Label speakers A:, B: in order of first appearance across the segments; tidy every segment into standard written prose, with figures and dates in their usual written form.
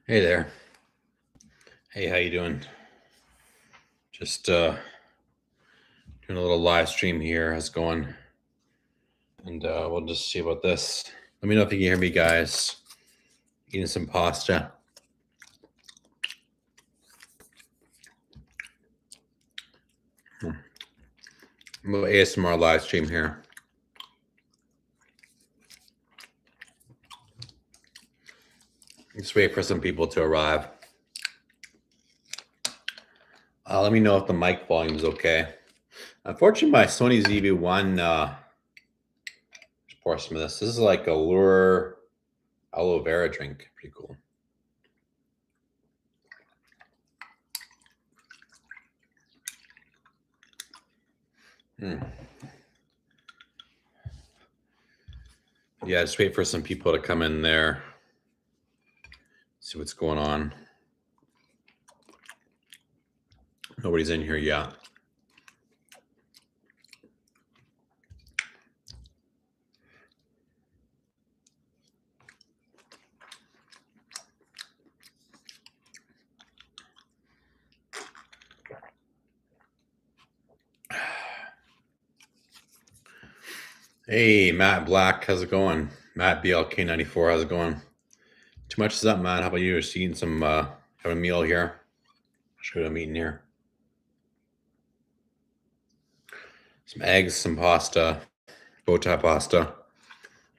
A: Hey there. Hey, how you doing? Just doing a little live stream here. How's it going? And we'll just see about this. Let me know if you can hear me, guys. Eating some pasta. A little ASMR live stream here. Just wait for some people to arrive. Let me know if the mic volume is okay. Unfortunately, my Sony ZV-1, pour some of this. This is like a lure aloe vera drink. Pretty cool. Yeah, just wait for some people to come in there. See what's going on. Nobody's in here yet. Hey, Matt Black, how's it going? Matt BLK94, how's it going? Too much is up, man. How about you? Just eating some, having a meal here. Show you what I'm eating here. Some eggs, some pasta, bow tie pasta.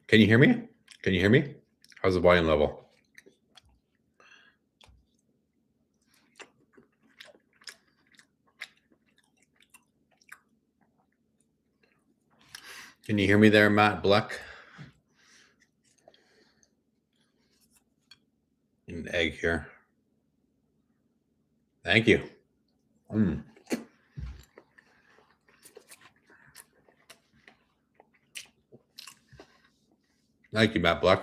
A: Can you hear me? Can you hear me? How's the volume level? Can you hear me there, Matt Black? An egg here. Thank you. Thank you, Matt Black.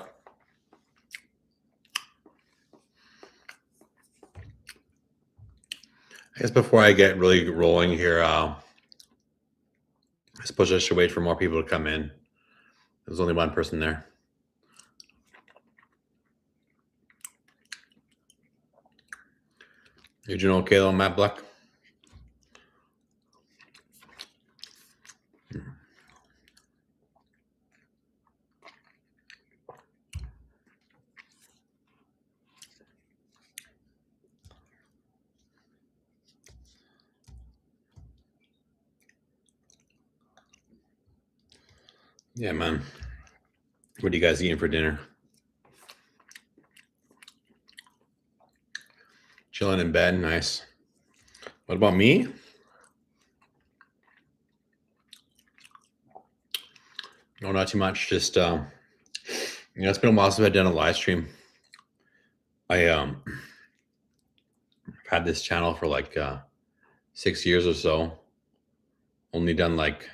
A: I guess before I get really rolling here, I suppose I should wait for more people to come in. There's only one person there. You doing okay though, Matt Black? Yeah, man. What are you guys eating for dinner? Chilling in bed, nice. What about me? No, not too much. Just it's been a while since I've done a live stream. I've had this channel for like 6 years or so. Only done like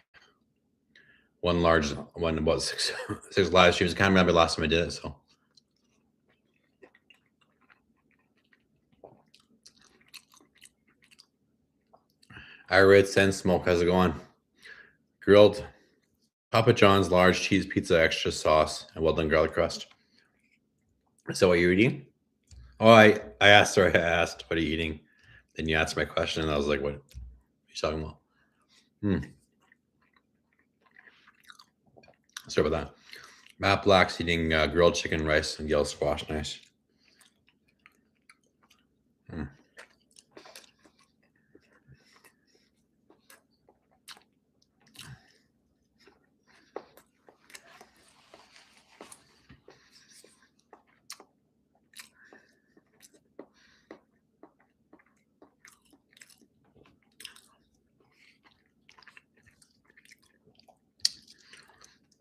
A: about six live streams. I can't remember the last time I did it. So I read Sense Smoke. How's it going? Grilled Papa John's large cheese pizza, extra sauce, and well done garlic crust. Is that what you're eating? Oh, I asked her. I asked, "What are you eating?" Then you answered my question, and I was like, "What are you talking about?" Sorry about that. Matt Black's eating grilled chicken, rice, and yellow squash. Nice.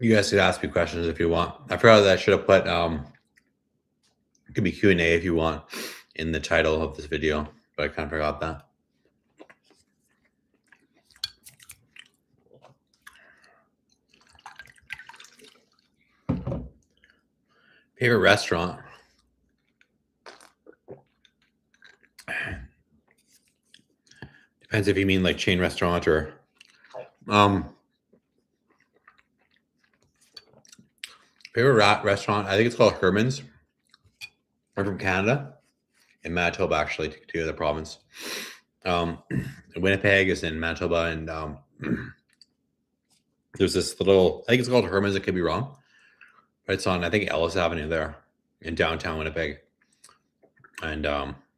A: You guys could ask me questions if you want. I forgot that I should have put it could be Q&A if you want in the title of this video, but I kind of forgot that. Favorite restaurant? Depends if you mean like chain restaurant or favorite restaurant, I think it's called Herman's. I'm from Canada. in Manitoba, actually, to the province. Winnipeg is in Manitoba, and there's this little, I think it's called Herman's, I could be wrong, but it's on, I think, Ellis Avenue there in downtown Winnipeg. And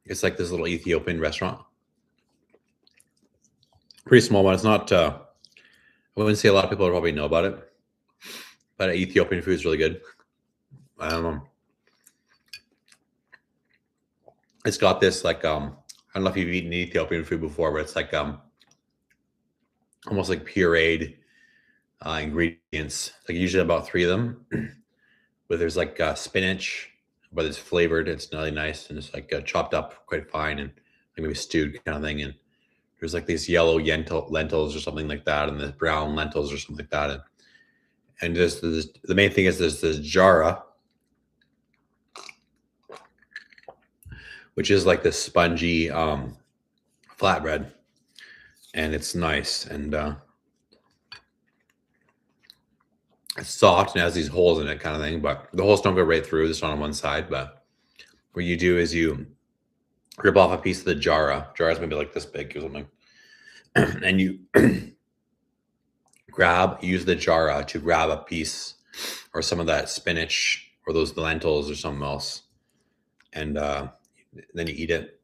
A: it's like this little Ethiopian restaurant. Pretty small one. It's not, I wouldn't say a lot of people probably know about it, but Ethiopian food is really good. I don't know. It's got this like, I don't know if you've eaten Ethiopian food before, but it's like almost like pureed ingredients, like usually about 3 of them. But there's like spinach, but it's flavored. It's really nice, and it's like chopped up quite fine and like maybe stewed kind of thing. And there's like these yellow lentils or something like that, and the brown lentils or something like that. And just the main thing is there's this jara, which is like this spongy flatbread, and it's nice, and it's soft and has these holes in it kind of thing, but the holes don't go right through, just on one side. But what you do is you rip off a piece of the jara. Jara's maybe like this big or something. And you use the jara to grab a piece or some of that spinach or those lentils or something else. And then you eat it.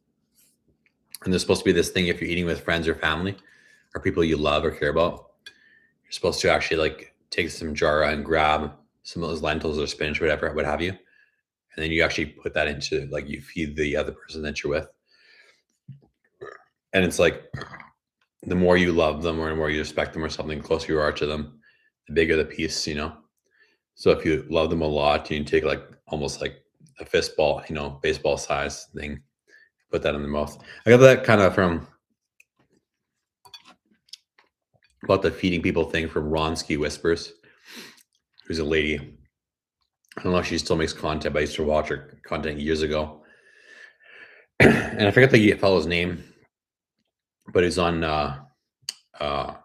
A: And there's supposed to be this thing, if you're eating with friends or family or people you love or care about, you're supposed to actually like take some jara and grab some of those lentils or spinach, whatever, what have you. And then you actually put that into, like, you feed the other person that you're with. And it's like, the more you love them or the more you respect them or something, the closer you are to them, the bigger the piece, you know? So if you love them a lot, you can take like almost like a fist ball, you know, baseball size thing, put that in the mouth. I got that kind of from about the feeding people thing from Ronsky Whispers, who's a lady. I don't know if she still makes content, but I used to watch her content years ago. And I forget the fellow's name, but he's on one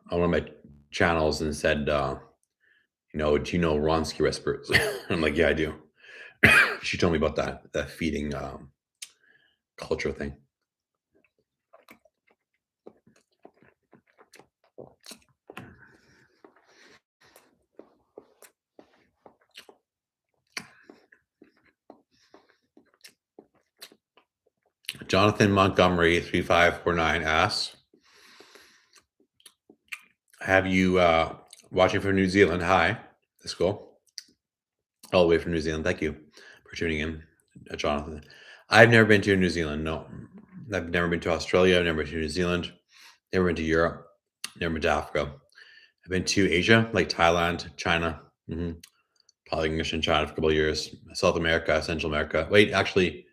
A: of my channels and said, you know, do you know Ronsky Whispers? I'm like, yeah, I do. She told me about that feeding culture thing. Jonathan Montgomery 3549 asks, have you watching from New Zealand? Hi, that's cool. All the way from New Zealand. Thank you for tuning in, Jonathan. I've never been to New Zealand. No, I've never been to Australia. I've never been to New Zealand. Never been to Europe. Never been to Africa. I've been to Asia, like Thailand, China. Taught English in China for a couple of years. South America, Central America. Wait, actually,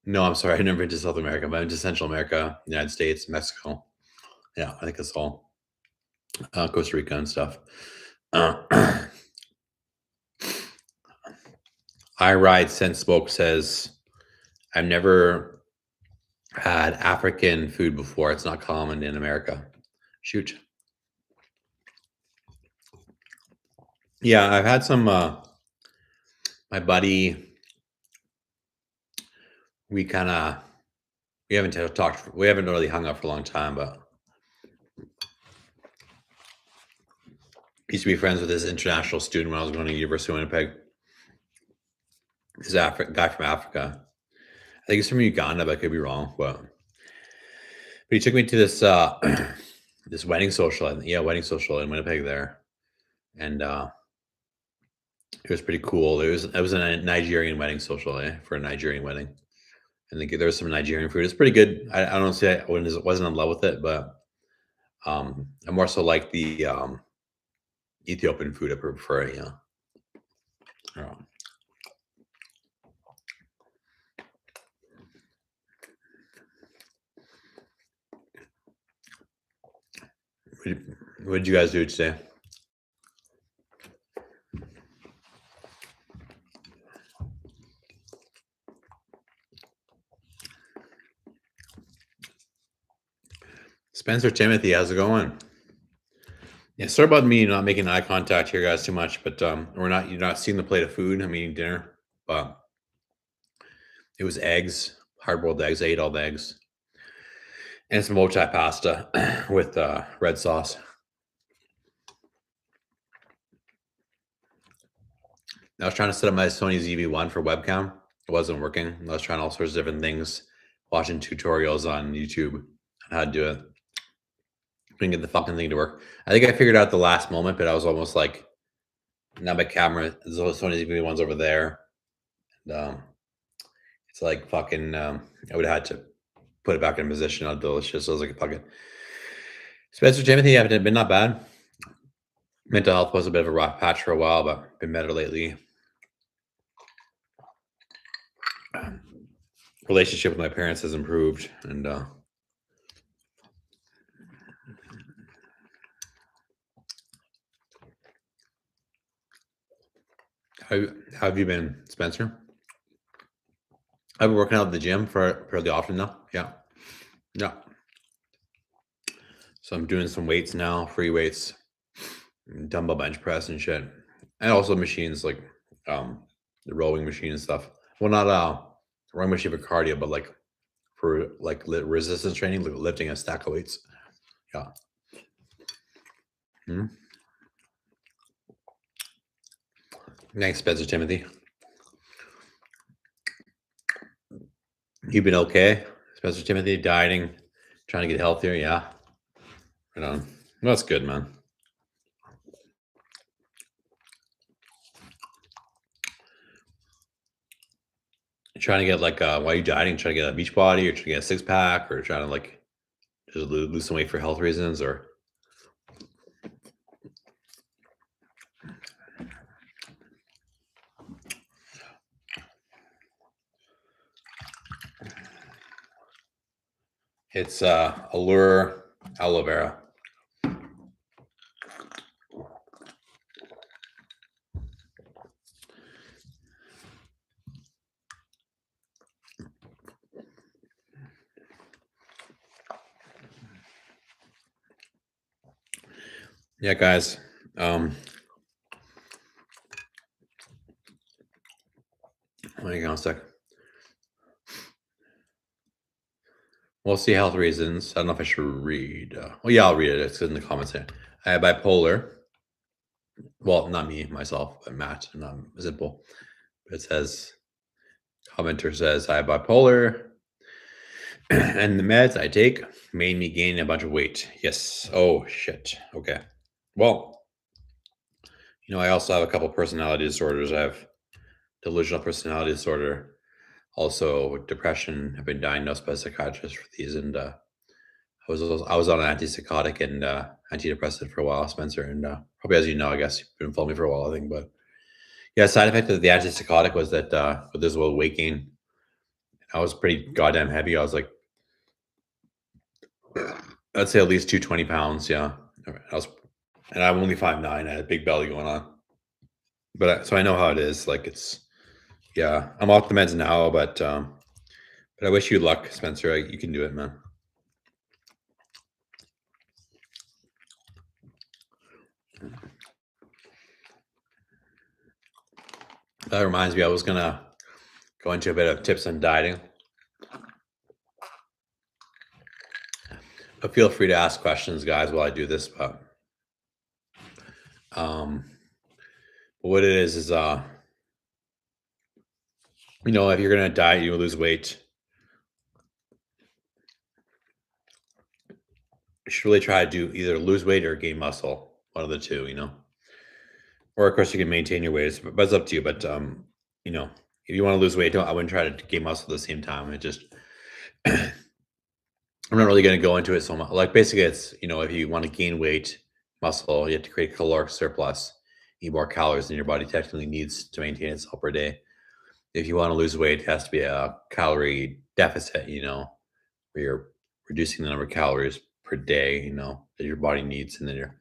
A: no, I'm sorry. I've never been to South America, but I've been to Central America, United States, Mexico. Yeah, I think that's all. Costa Rica and stuff. I Ride Sense Smoke says, I've never had African food before. It's not common in America. Shoot. Yeah, I've had some, my buddy, we haven't really hung out for a long time, but used to be friends with this international student when I was going to University of Winnipeg. This guy from Africa. I think he's from Uganda, but I could be wrong. But he took me to this this wedding social. Wedding social in Winnipeg there, and it was pretty cool. It was a Nigerian wedding social for a Nigerian wedding. I think there was some Nigerian food. It's pretty good. I don't say I wasn't in love with it, but I more so like the Ethiopian food. I prefer, What did you guys do today? Spencer Timothy, how's it going? Yeah, sorry about me not making eye contact here, guys, too much, but you're not seeing the plate of food. I'm eating dinner, but It was eggs, hard-boiled eggs. I ate all the eggs. And some mochi pasta with red sauce. I was trying to set up my Sony ZV-1 for webcam. It wasn't working. I was trying all sorts of different things, watching tutorials on YouTube on how to do it. Couldn't get the fucking thing to work. I think I figured out at the last moment, but I was almost like, now my camera, the Sony ZV-1's over there. And, it's like fucking, I would have had to put it back in position. How delicious. So I was like, fuck it. Spencer Timothy, I've been not bad. Mental health was a bit of a rough patch for a while, but been better lately. Relationship with my parents has improved, and how have you been, Spencer? I've been working out at the gym fairly often now. Yeah. So I'm doing some weights now, free weights, dumbbell bench press and shit, and also machines like the rowing machine and stuff. Well, not rowing machine for cardio, but like for like resistance training, like lifting a stack of weights. Yeah. Thanks, Spencer Timothy. You've been okay, Spencer Timothy? Dieting, trying to get healthier. Yeah. Right on. Well, that's good, man. You're trying to get like, why are you dieting? Trying to get a beach body, or trying to get a six pack, or trying to like just lose some weight for health reasons, or? It's Allure aloe vera. Yeah, guys. Hang on a sec. We'll see health reasons. I don't know if I should read. Well, yeah, I'll read it. It's in the comments here. I have bipolar. Well, not me, myself, but Matt, and I'm simple. But it says, commenter says, I have bipolar, and the meds I take made me gain a bunch of weight. Yes. Oh, shit. Okay. Well, I also have a couple personality disorders. I have delusional personality disorder, also depression. I've been diagnosed by a psychiatrist for these, and I was on an antipsychotic and antidepressant for a while, Spencer, and probably, as you know, I guess you've been following me for a while, I think. But yeah, side effect of the antipsychotic was that there's a little weight gain. I was pretty goddamn heavy. I was like, I'd say at least 220 pounds. Yeah, and I'm only 5'9". I had a big belly going on, but so I know how it is. Like yeah, I'm off the meds now, but I wish you luck, Spencer. You can do it, man. That reminds me, I was gonna go into a bit of tips on dieting. But feel free to ask questions, guys, while I do this. But what it is if you're gonna diet, you lose weight, you should really try to do either lose weight or gain muscle, one of the two, or of course you can maintain your weight, but it's up to you. But if you want to lose weight, I wouldn't try to gain muscle at the same time. It just I'm not really going to go into it so much. Like basically, it's if you want to gain weight, muscle, you have to create a caloric surplus, eat more calories than your body technically needs to maintain itself per day. If you want to lose weight, it has to be a calorie deficit, where you're reducing the number of calories per day, that your body needs, and then your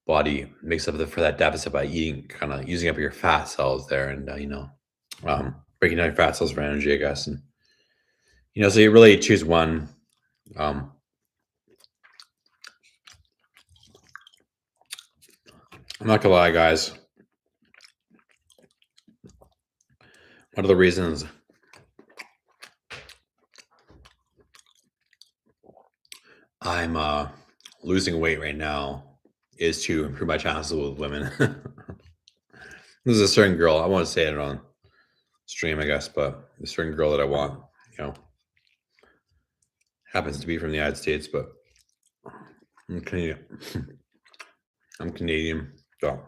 A: body makes up for that deficit by eating, kind of using up your fat cells there, and breaking down your fat cells for energy, I guess, and so you really choose one. I'm not gonna lie, guys. One of the reasons I'm losing weight right now is to improve my chances with women. There's a certain girl, I want to say it on stream, I guess, but a certain girl that I want, happens to be from the United States, but I'm Canadian. I'm Canadian, so.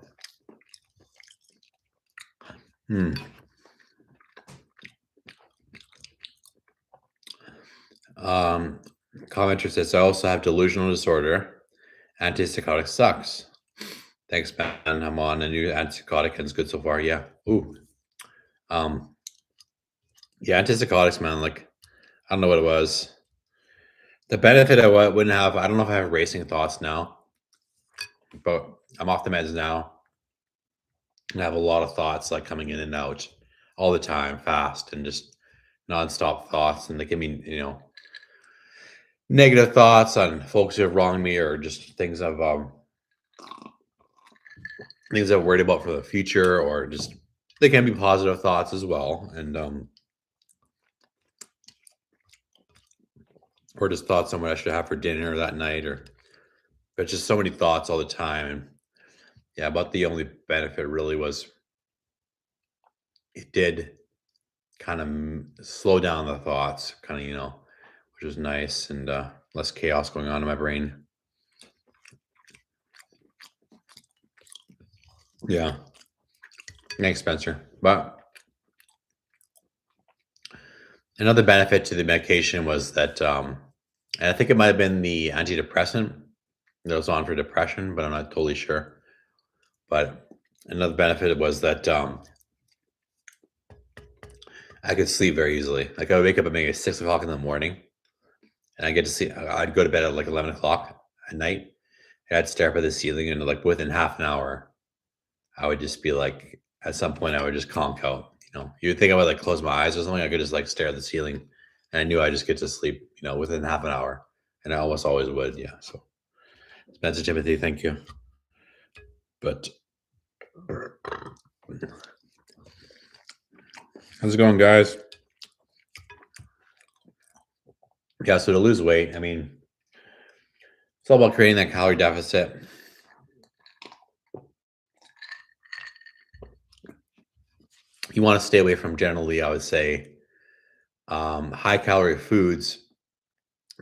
A: Commenter says, I also have delusional disorder. Antipsychotic sucks. Thanks, man. I'm on a new antipsychotic and it's good so far. Yeah. Ooh. Yeah, antipsychotics, man. Like, I don't know what it was. The benefit I wouldn't have, I don't know if I have racing thoughts now, but I'm off the meds now. And I have a lot of thoughts like coming in and out all the time, fast and just nonstop thoughts. And they give me, negative thoughts on folks who have wronged me or just things I've worried about for the future, or just they can be positive thoughts as well, and or just thoughts on what I should have for dinner that night, but just so many thoughts all the time. And yeah, about the only benefit really was it did kind of slow down the thoughts, kind of, which was nice, and less chaos going on in my brain. Yeah. Thanks, Spencer. But another benefit to the medication was that, and I think it might have been the antidepressant that was on for depression, but I'm not totally sure. But another benefit was that I could sleep very easily. Like I would wake up at maybe 6 o'clock in the morning, and I get to see. I'd go to bed at like 11 o'clock at night. And I'd stare up at the ceiling, and like within half an hour, I would just be like, at some point, I would just conk out. You would think I would like close my eyes or something. I could just like stare at the ceiling, and I knew I just get to sleep. Within half an hour, and I almost always would. Yeah. So, Spencer Timothy, thank you. But how's it going, guys? Yeah, so to lose weight, I mean, it's all about creating that calorie deficit. You want to stay away from, generally, I would say, high calorie foods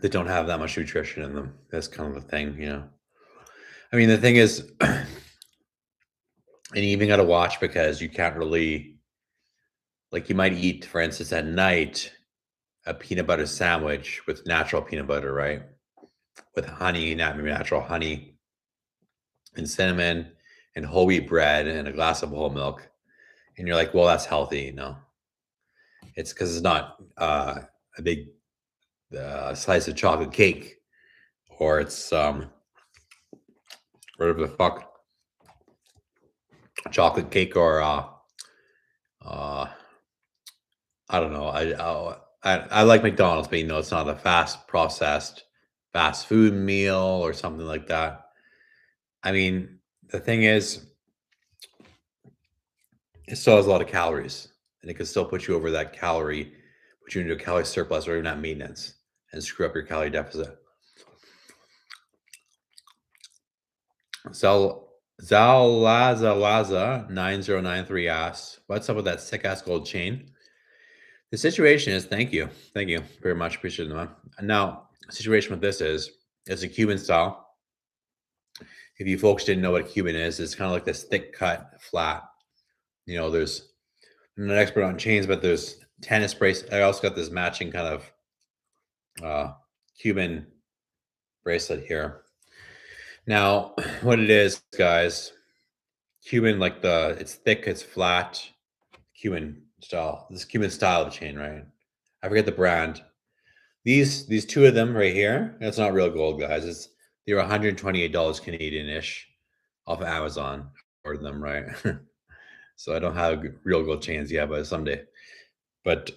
A: that don't have that much nutrition in them. That's kind of the thing, I mean, the thing is, and you even got to watch because you can't really, like, you might eat, for instance, at night, a peanut butter sandwich with natural peanut butter, right? With honey, natural honey and cinnamon and whole wheat bread and a glass of whole milk. And you're like, well, that's healthy. No, it's because it's not a big slice of chocolate cake, or it's whatever the fuck, chocolate cake, or I don't know. I like McDonald's, but it's not a fast food meal or something like that. I mean, the thing is, it still has a lot of calories, and it can still put you over that put you into a calorie surplus or even at maintenance, and screw up your calorie deficit. Zalaza 9093 asks, what's up with that sick ass gold chain? The situation is, thank you very much, appreciate it, man. Now, the situation with this is, it's a Cuban style. If you folks didn't know what a Cuban is, it's kind of like this thick cut, flat. There's, I'm not an expert on chains, but there's tennis bracelet. I also got this matching kind of Cuban bracelet here. Now, what it is, guys, Cuban, like it's thick, it's flat, Cuban style. This Cuban style of chain, right? I forget the brand. These two of them right here, that's not real gold, guys. They're $128 Canadian-ish off of Amazon. Ordered them, right? So I don't have real gold chains yet, but someday. But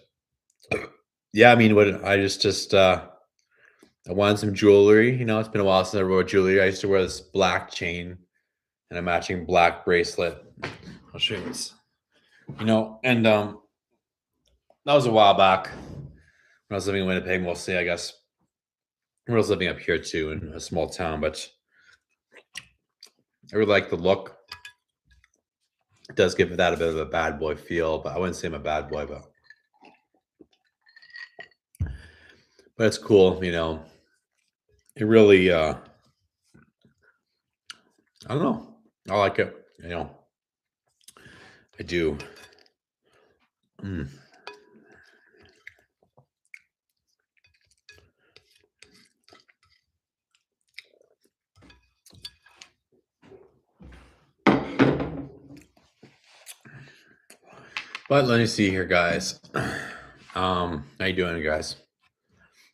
A: yeah, I mean, what I just I wanted some jewelry. It's been a while since I wore jewelry. I used to wear this black chain and a matching black bracelet. I'll show you this. And that was a while back when I was living in Winnipeg, mostly, I guess. I was living up here too in a small town, but I really like the look. It does give that a bit of a bad boy feel, but I wouldn't say I'm a bad boy, but it's cool, you know. It really I don't know. I like it, you know. I do. Mm. But let me see here, guys. How you doing, guys?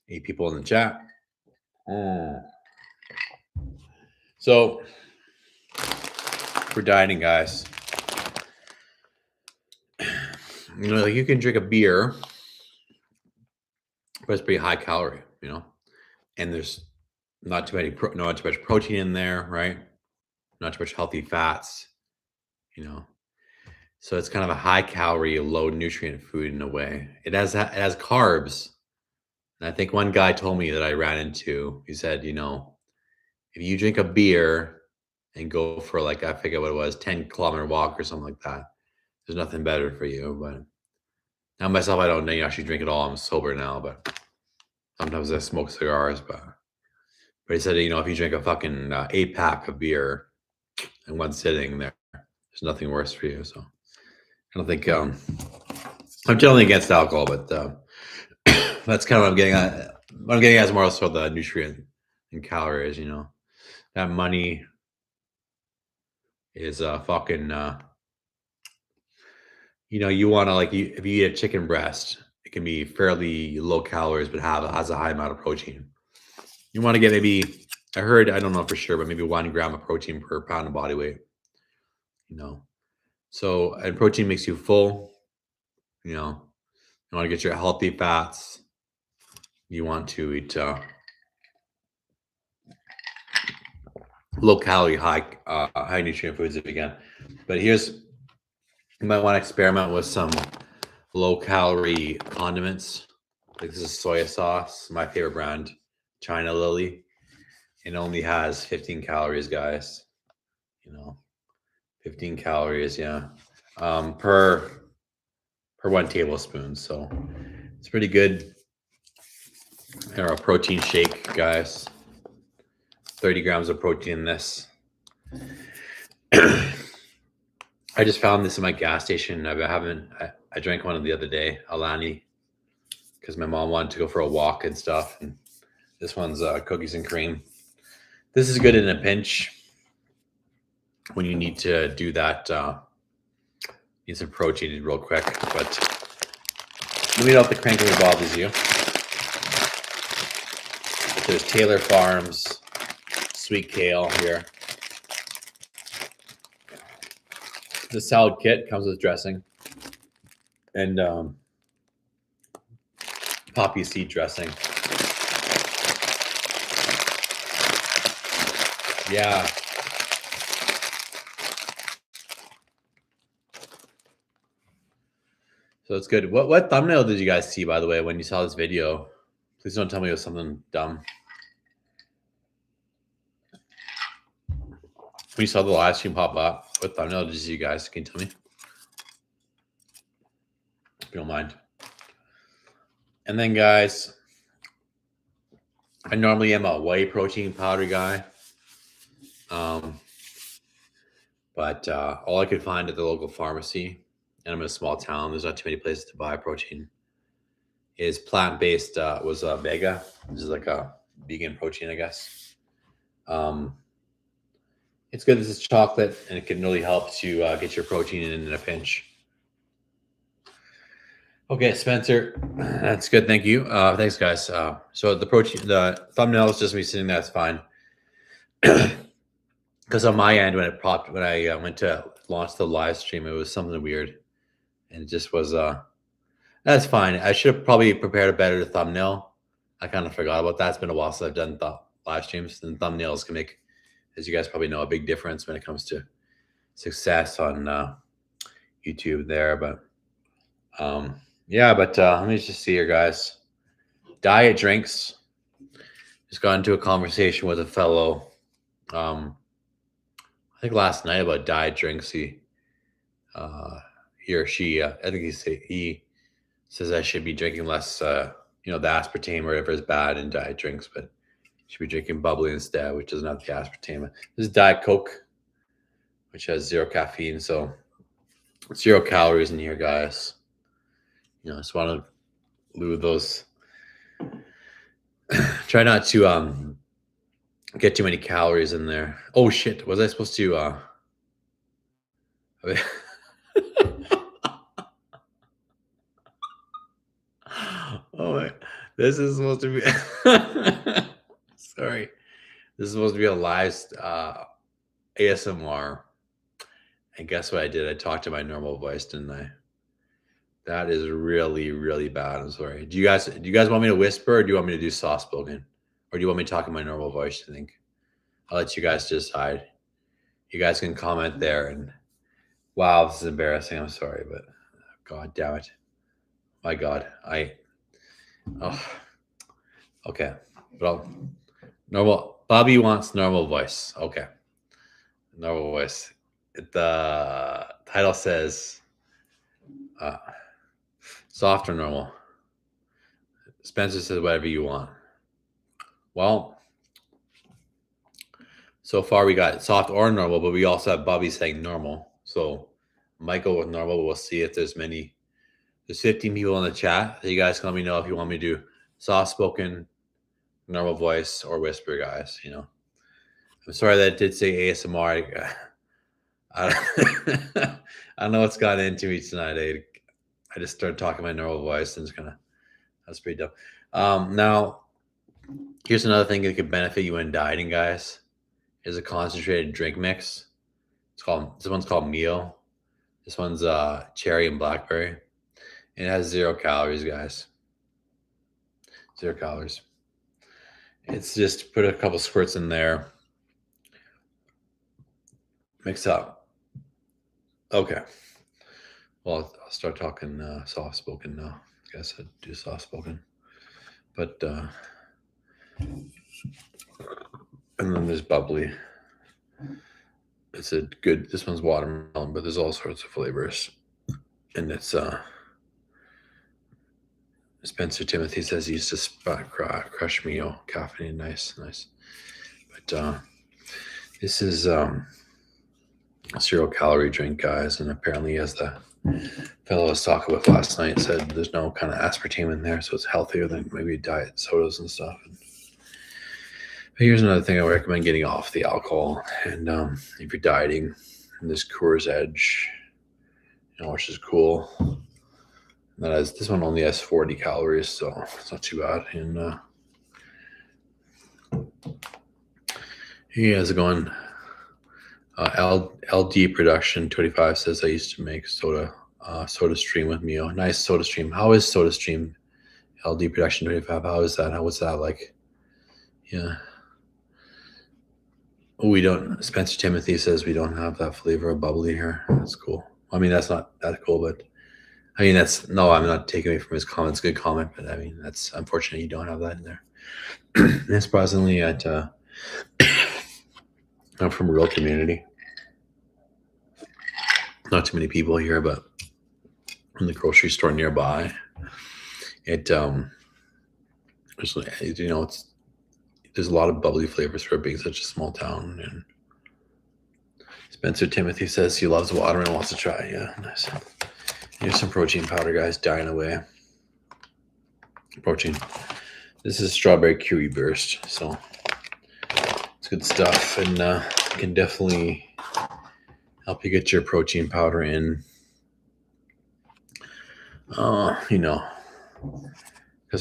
A: 8 people in the chat. So for dieting, guys, you know, like you can drink a beer, but it's pretty high calorie, you know, and there's not too much protein in there, right? Not too much healthy fats, you know. So it's kind of a high calorie, low nutrient food in a way. It has carbs. And I think one guy told me that I ran into, he said, you know, if you drink a beer and go for like, I forget what it was, 10-kilometer walk or something like that, there's nothing better for you. But now myself, I don't actually drink at all. I'm sober now, but sometimes I smoke cigars. But he said, you know, if you drink a fucking 8-pack of beer in one sitting, there's nothing worse for you. So I don't think I'm generally against alcohol, but that's kind of what I'm getting at. What I'm getting at is more so the nutrient and calories. You know, that money is fucking. You know, you want to like if you eat a chicken breast, it can be fairly low calories, but has a high amount of protein. You want to get maybe, I heard, I don't know for sure, but maybe 1 gram of protein per pound of body weight. You know, so and protein makes you full. You know, you want to get your healthy fats. You want to eat low calorie, high nutrient foods if you can. But here's, you might want to experiment with some low calorie condiments. Like this is soy sauce, my favorite brand, China Lily. It only has 15 calories, guys. You know, 15 calories, yeah, per 1 tablespoon. So it's pretty good. Or a protein shake, guys. 30 grams of protein in this. I just found this in my gas station. I drank one the other day, Alani, because my mom wanted to go for a walk and stuff. And this one's cookies and cream. This is good in a pinch when you need to do that. Need some protein real quick, but let me know if the crank really bothers you. There's Taylor Farms sweet kale here. The salad kit comes with dressing and poppy seed dressing. Yeah. So it's good. What thumbnail did you guys see, by the way, when you saw this video? Please don't tell me it was something dumb. When you saw the live stream pop up, what thumbnail did you see, guys? Can you tell me? If you don't mind. And then, guys, I normally am a whey protein powder guy. But all I could find at the local pharmacy, and I'm in a small town, there's not too many places to buy protein, is plant-based, was Vega. This is like a vegan protein, I guess. It's good. This is chocolate, and it can really help to get your protein in a pinch. Okay, Spencer, that's good. Thank you. Thanks, guys. So the thumbnail is just me sitting there. That's fine. Because on my end, when I went to launch the live stream, it was something weird, and it just was. That's fine. I should have probably prepared a better thumbnail. I kind of forgot about that. It's been a while since I've done live streams, and thumbnails can make, as you guys probably know, a big difference when it comes to success on YouTube there. But yeah, but let me just see here, guys. Diet drinks. just got into a conversation with a fellow, I think last night about diet drinks. He or she, I think he says I should be drinking less, the aspartame or whatever is bad in diet drinks, but should be drinking bubbly instead, which doesn't have the aspartame. This is Diet Coke, which has 0 caffeine, so 0 calories in here, guys. Just want to lose those. Try not to get too many calories in there. Oh shit! Was I supposed to? Oh my! This is supposed to be. Sorry, this is supposed to be a live ASMR. And guess what I did? I talked to my normal voice, didn't I? That is really, really bad. I'm sorry. Do you guys want me to whisper, or do you want me to do soft spoken, or do you want me to talk in my normal voice? I think I'll let you guys decide. You guys can comment there. And wow, this is embarrassing. I'm sorry, but God damn it, my God, okay. Well, normal. Bobby wants normal voice. Okay, normal voice. The title says soft or normal. Spencer says whatever you want. Well, so far we got soft or normal, but we also have Bobby saying normal. So Michael with normal. We'll see if there's 15 people in the chat. So you guys can let me know if you want me to do soft spoken, normal voice, or whisper, guys. I'm sorry that it did say ASMR. I don't know what's gotten into me tonight. I just started talking my normal voice, and that's pretty dumb. Now, here's another thing that could benefit you when dieting, guys. Is a concentrated drink mix. This one's called Mio. This one's cherry and blackberry. It has 0 calories, guys. 0 calories. It's just put a couple squirts in there. Mix up. Okay. Well, I'll start talking soft spoken now. I guess I'd do soft spoken. But and then there's bubbly. It's this one's watermelon, but there's all sorts of flavors. And it's Spencer Timothy says he used to crush Mio. Caffeine, nice. But this is a 0 calorie drink, guys, and apparently, as the fellow I was talking with last night said, there's no kind of aspartame in there, so it's healthier than maybe diet sodas and stuff. But here's another thing I recommend getting off the alcohol. And if you're dieting, this Coors Edge, which is cool. And this one only has 40 calories, so it's not too bad. And how's it going? LD Production 25 says I used to make soda stream with Mio. Nice soda stream. How is soda stream? LD Production 25. How is that? What's that like? Yeah. We don't. Spencer Timothy says we don't have that flavor of bubbly here. That's cool. I mean, that's not that cool, but I mean, I'm not taking away from his comment. It's a good comment, but I mean, that's unfortunate you don't have that in there. And surprisingly, I'm from a rural community. Not too many people here, but in the grocery store nearby, there's a lot of bubbly flavors for it being such a small town. And Spencer Timothy says he loves water and wants to try. Yeah, nice. Here's some protein powder, guys. Dying away. Protein. This is strawberry kiwi burst, so it's good stuff, and can definitely help you get your protein powder in. Because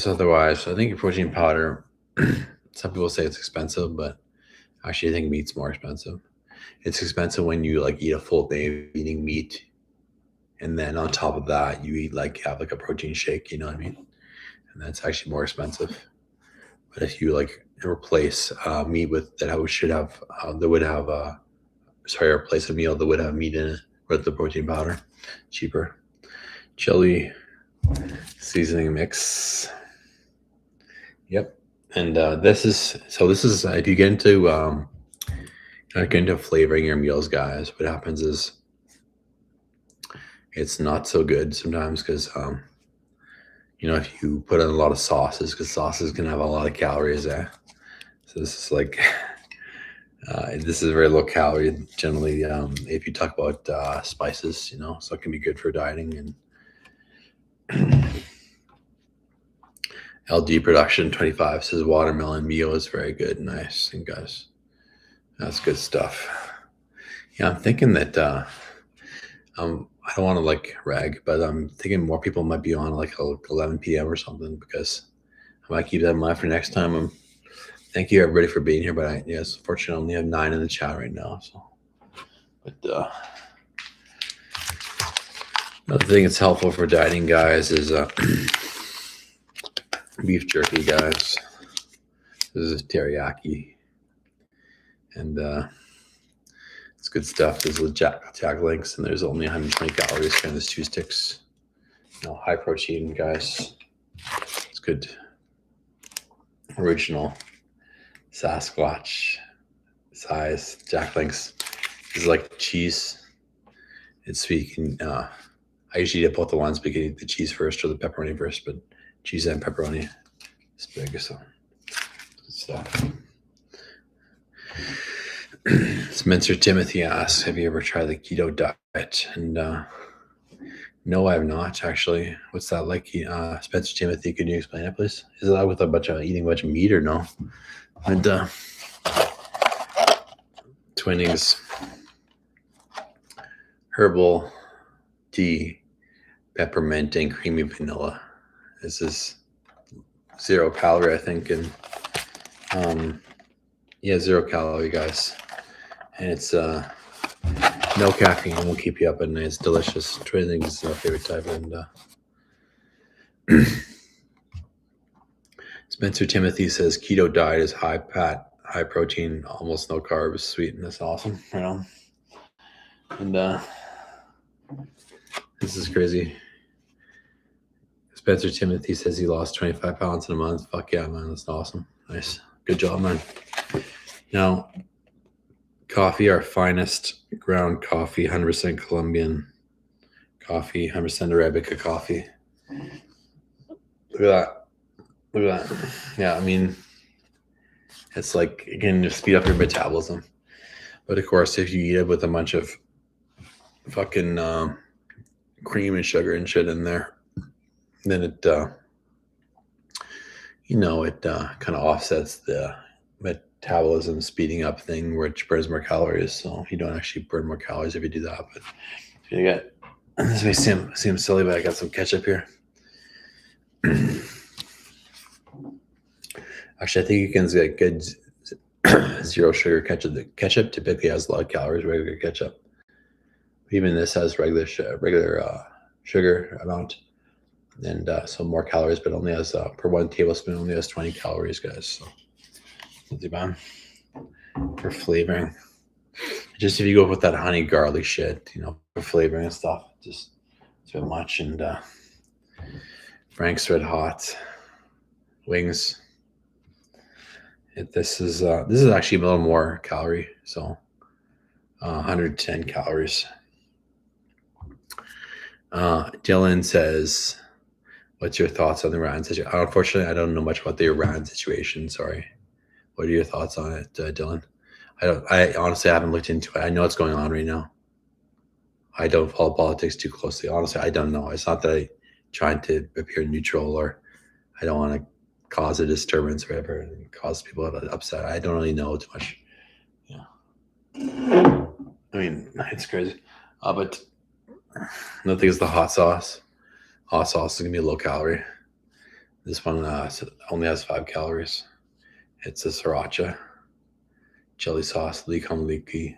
A: otherwise, I think your protein powder. Some people say it's expensive, but actually, I think meat's more expensive. It's expensive when you eat a full day of eating meat, and then on top of that, you have a protein shake. You know what I mean? And that's actually more expensive. But if you replace meat with replace a meal that would have meat in it with the protein powder, cheaper. Chili seasoning mix. Yep. And this is if you get into flavoring your meals, guys, what happens is it's not so good sometimes because if you put in a lot of sauces, because sauces can have a lot of calories there. So this is like this is very low calorie generally. If you talk about spices, so it can be good for dieting. And LD Production 25 says watermelon meal is very good. Nice, and guys, that's good stuff. Yeah, I'm thinking that I don't want to rag, but I'm thinking more people might be on 11 p.m. or something, because I might keep that in mind for next time. Thank you everybody for being here, but unfortunately, I only have 9 in the chat right now. So, but another thing that's helpful for dieting, guys, is beef jerky, guys. This is teriyaki, and it's good stuff. There's Jack Links, and there's only 120 calories in this 2 sticks. High protein, guys. It's good. Original Sasquatch size Jack Links. This is like cheese. It's sweet. I usually eat both the ones, but you can eat the cheese first or the pepperoni first, but cheese and pepperoni is big, so good stuff. Spencer Timothy asks, have you ever tried the keto diet? And no, I have not, actually. What's that like? Spencer Timothy, can you explain it, please? Is that with eating a bunch of meat, or no? And Twinings herbal tea, peppermint, and creamy vanilla. This is 0 calorie, I think, and 0 calorie, guys. And it's no caffeine. It won't keep you up at night. It's delicious. Twinings is my favorite type. And Spencer Timothy says keto diet is high fat, high protein, almost no carbs, sweet, and that's awesome. And this is crazy. Spencer Timothy says he lost 25 pounds in a month. Fuck yeah, man. That's awesome. Nice. Good job, man. Now, coffee, our finest ground coffee, 100% Colombian coffee, 100% Arabica coffee. Look at that. Look at that. Yeah, I mean, it's like, it can just speed up your metabolism. But of course, if you eat it with a bunch of fucking cream and sugar and shit in there, then it, it kind of offsets the metabolism speeding up thing, which burns more calories. So you don't actually burn more calories if you do that. But if you get, this may seem silly, but I got some ketchup here. Actually, I think you can get good 0 sugar ketchup. The ketchup typically has a lot of calories, regular ketchup. Even this has regular sugar amount, and so more calories, but only has per 1 tablespoon only has 20 calories, guys. So not too bad for flavoring. Just if you go with that honey garlic shit, for flavoring and stuff, just it's a bit much. And Frank's Red Hot wings. This is actually a little more calorie, so 110 calories. Dylan says, what's your thoughts on the Iran situation? Unfortunately, I don't know much about the Iran situation. Sorry. What are your thoughts on it, Dylan? I honestly haven't looked into it. I know what's going on right now. I don't follow politics too closely. Honestly, I don't know. It's not that I'm trying to appear neutral, or I don't want to cause a disturbance or whatever and cause people upset. I don't really know too much. Yeah. I mean, it's crazy. But another thing is the hot sauce. Hot sauce is going to be low calorie. This one only has 5 calories. It's a sriracha chili sauce, Lee Kum Kee.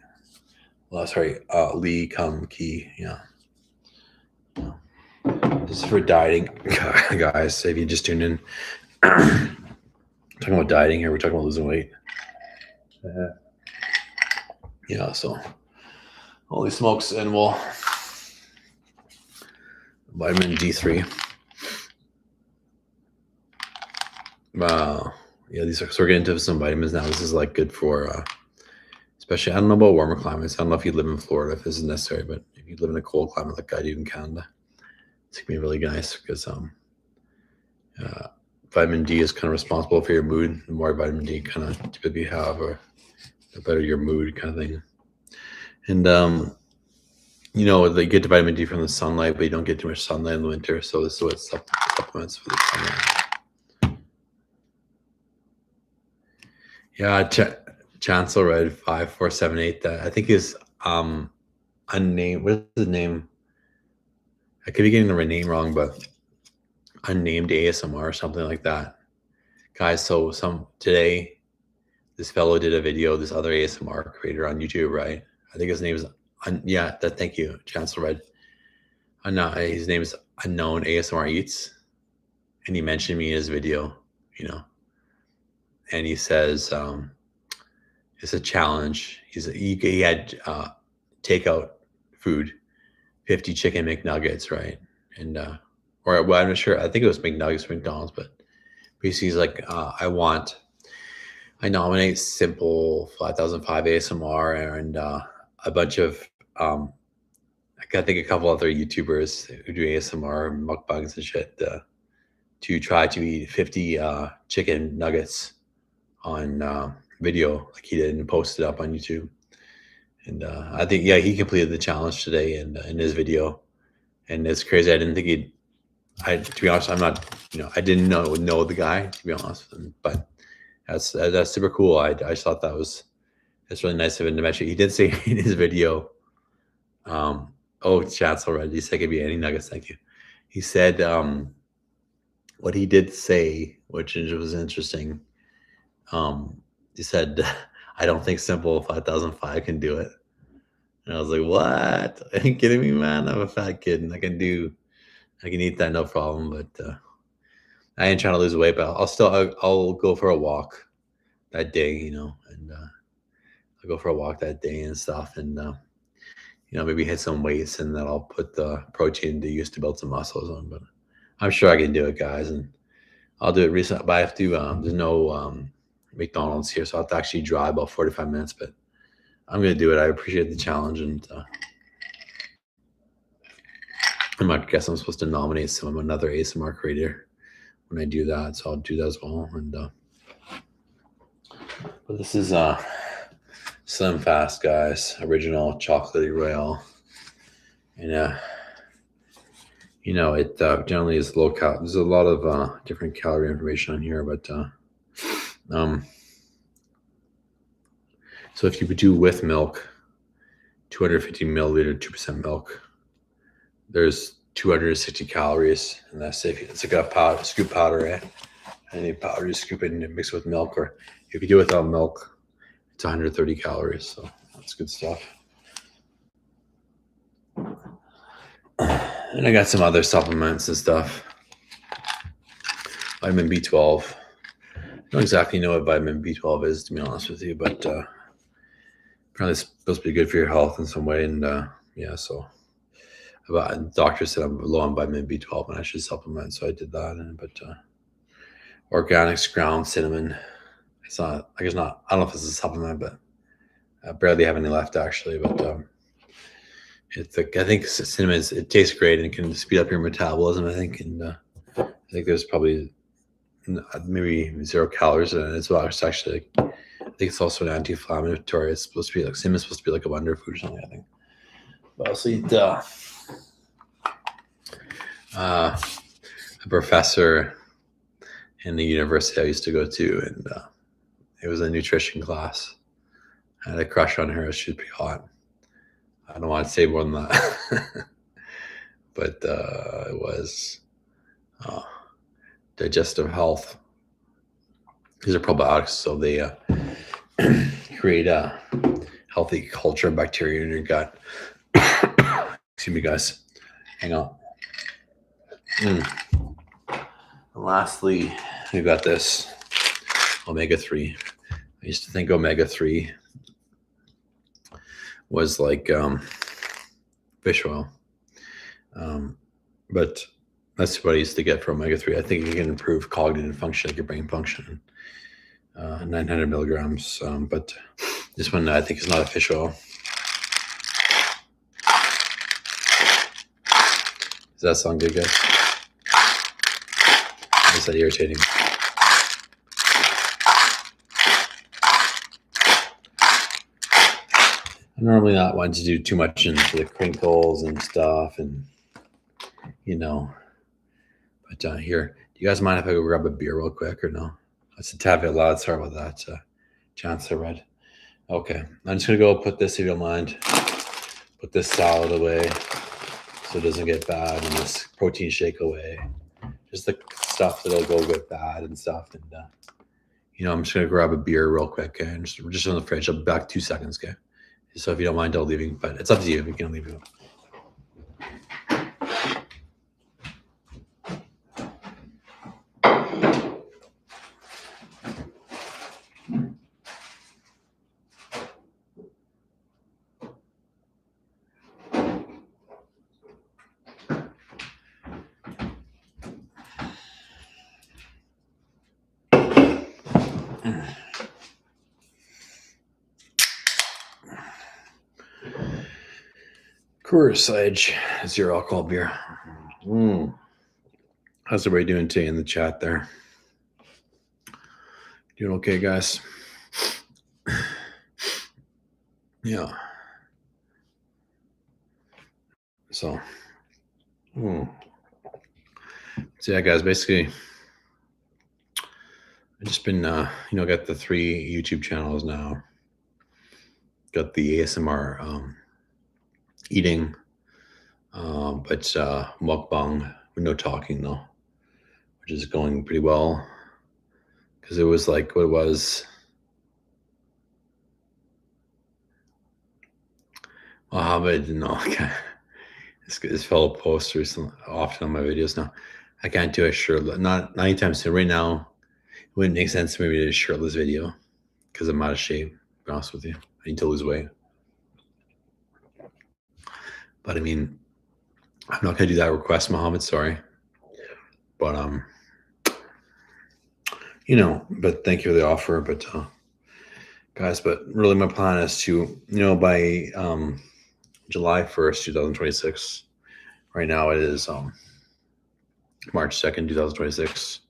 A: Lee Kum Kee. Yeah. This is for dieting, guys. If you just tuned in, talking about dieting here, we're talking about losing weight. Yeah, so holy smokes, and we'll vitamin D3. yeah, so we're getting into some vitamins now. This is like good for, especially, I don't know about warmer climates. I don't know if you live in Florida, if this is necessary, but if you live in a cold climate like I do in Canada, it's gonna be really nice because vitamin D is kind of responsible for your mood. The more vitamin D kind of typically you have, or the better your mood kind of thing. And they get the vitamin D from the sunlight, but you don't get too much sunlight in the winter. So this is what supplements for the sunlight. Yeah, Chancellor Red 5478. That I think is unnamed. What is the name? I could be getting the name wrong, but unnamed ASMR or something like that. Guys, so today this fellow did a video, this other ASMR creator on YouTube, right? I think his name is thank you, Chancellor Red. His name is Unknown ASMR Eats, and he mentioned me in his video, and he says it's a challenge. He had takeout food, 50 chicken McNuggets, right? And I'm not sure. I think it was McNuggets from McDonald's, but basically he's like, I nominate Simple 5005 ASMR and a bunch of I think a couple other YouTubers who do ASMR mukbangs and shit to try to eat 50 chicken nuggets on video like he did and posted up on YouTube. And I think he completed the challenge today in his video, and it's crazy. I didn't think to be honest, I'm not, I didn't know the guy, to be honest, but that's super cool. I just thought it's really nice of him to mention. He did say in his video, chat's already. He said, "Give me any nuggets, thank you." He said, what he did say, which was interesting. He said, "I don't think Simple 5005 can do it." And I was like, "What? Are you kidding me, man? I'm a fat kid, and I can eat that no problem." But I ain't trying to lose weight, but I'll go for a walk that day, and I'll go for a walk that day and stuff, and maybe hit some weights, and then I'll put the protein to use to build some muscles on. But I'm sure I can do it, guys, and I'll do it recently. But I have to. There's no McDonald's here, so I have to actually drive about 45 minutes. But I'm gonna do it. I appreciate the challenge, and I guess I'm supposed to nominate another ASMR creator when I do that, so I'll do that as well. And but this is Slim Fast, guys, original chocolatey royale, and it generally is low cal. There's a lot of different calorie information on here, but so if you would do with milk, 250 milliliter, 2% milk, there's 260 calories, and that's it's like a powder, scoop powder, right? Any powder, you scoop it and mix it with milk, or if you do it without milk, it's 130 calories, so that's good stuff. And I got some other supplements and stuff. Vitamin B12. I don't exactly know what vitamin B12 is, to be honest with you, but apparently it's supposed to be good for your health in some way. And so the doctor said I'm low on vitamin B12 and I should supplement, so I did that. But organic ground cinnamon. It's not. I don't know if it's a supplement, but I barely have any left actually. But I think cinnamon it tastes great and can speed up your metabolism. I think, and I think there's probably maybe 0 calories in it as well. It's actually, I think it's also an anti-inflammatory. It's supposed to be like cinnamon's supposed to be like a wonder food or something, I think. But also eat a professor in the university I used to go to, and it was a nutrition class. I had a crush on her. She was pretty hot. I don't want to say more than that. But it was digestive health. These are probiotics, so they create a healthy culture of bacteria in your gut. Excuse me, guys. Hang on. And lastly, we got this omega-3. I used to think omega-3 was like fish oil, but that's what I used to get for omega-3. I think you can improve cognitive function, like your brain function, 900 milligrams. But this one I think is not official. Does that sound good, guys? Is that irritating? I'm normally not one to do too much into the crinkles and stuff, and but here, do you guys mind if I go grab a beer real quick or no? That's a tad bit loud. Sorry about that, Chancellor Red. Okay, I'm just gonna go put this, if you don't mind, put this salad away so it doesn't get bad, and this protein shake away. Just the stuff that'll go get bad and stuff, and I'm just gonna grab a beer real quick, okay? And just in the fridge. I'll be back 2 seconds, okay? So if you don't mind, I'll leaving, but it's up to you if you can leave it. Coors Edge, zero alcohol beer. How's everybody doing today in the chat there? Doing okay, guys? Yeah. So yeah, guys, basically I've just been, got the 3 YouTube channels now. Got the ASMR eating, but mukbang with no talking though, which is going pretty well, because it was like what it was. Mohammed, this fellow posts recently, often on my videos now. I can't do a shirtless, not anytime soon. Right now, it wouldn't make sense for me to do a shirtless video because I'm out of shape. To be honest with you, I need to lose weight. But I mean, I'm not gonna do that request, Mohammed. Sorry, but but thank you for the offer. But guys, but really, my plan is to, by July 1st, 2026. Right now it is March 2nd, 2026.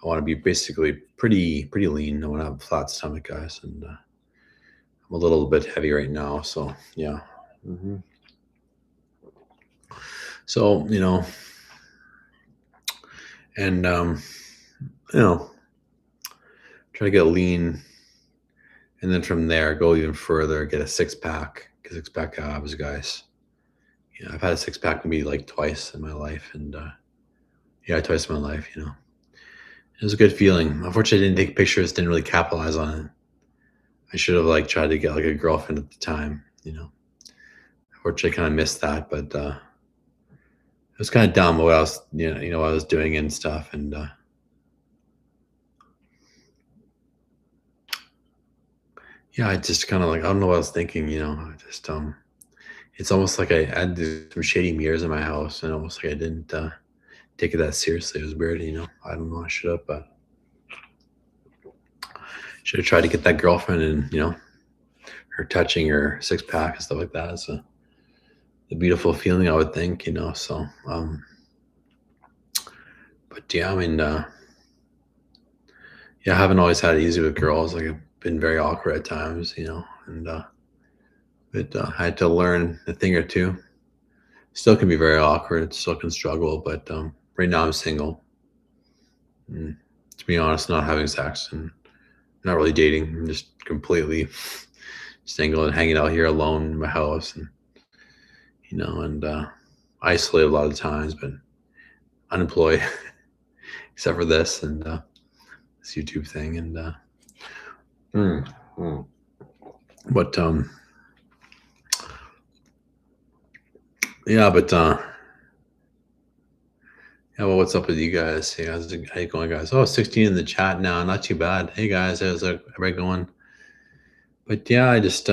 A: I want to be basically pretty lean. I want to have a flat stomach, guys, and I'm a little bit heavy right now. So yeah. So and try to get lean, and then from there go even further, get a 6-pack, because 6-pack abs, guys. I've had a 6-pack maybe like twice in my life, and twice in my life. It was a good feeling. Unfortunately, I didn't take pictures, didn't really capitalize on it. I should have tried to get a girlfriend at the time. Unfortunately, I kind of missed that, but it was kind of dumb what I was, what I was doing and stuff, and I just kind of I don't know what I was thinking. I just it's almost like I had some shady mirrors in my house, and almost like I didn't take it that seriously. It was weird. I don't know. I should have, but should have tried to get that girlfriend, and her touching her 6-pack and stuff like that. It's a beautiful feeling, I would think. So but yeah, I mean, I haven't always had it easy with girls. I've been very awkward at times, and but I had to learn a thing or two. Still can be very awkward. Still can struggle, but right now I'm single. And to be honest, not having sex and not really dating. I'm just completely single and hanging out here alone in my house, and and isolated a lot of times, but unemployed, except for this and this YouTube thing, and but well, what's up with you guys? Hey, how you going, guys? Oh, 16 in the chat now. Not too bad. Hey, guys, how's everybody going? But yeah, I just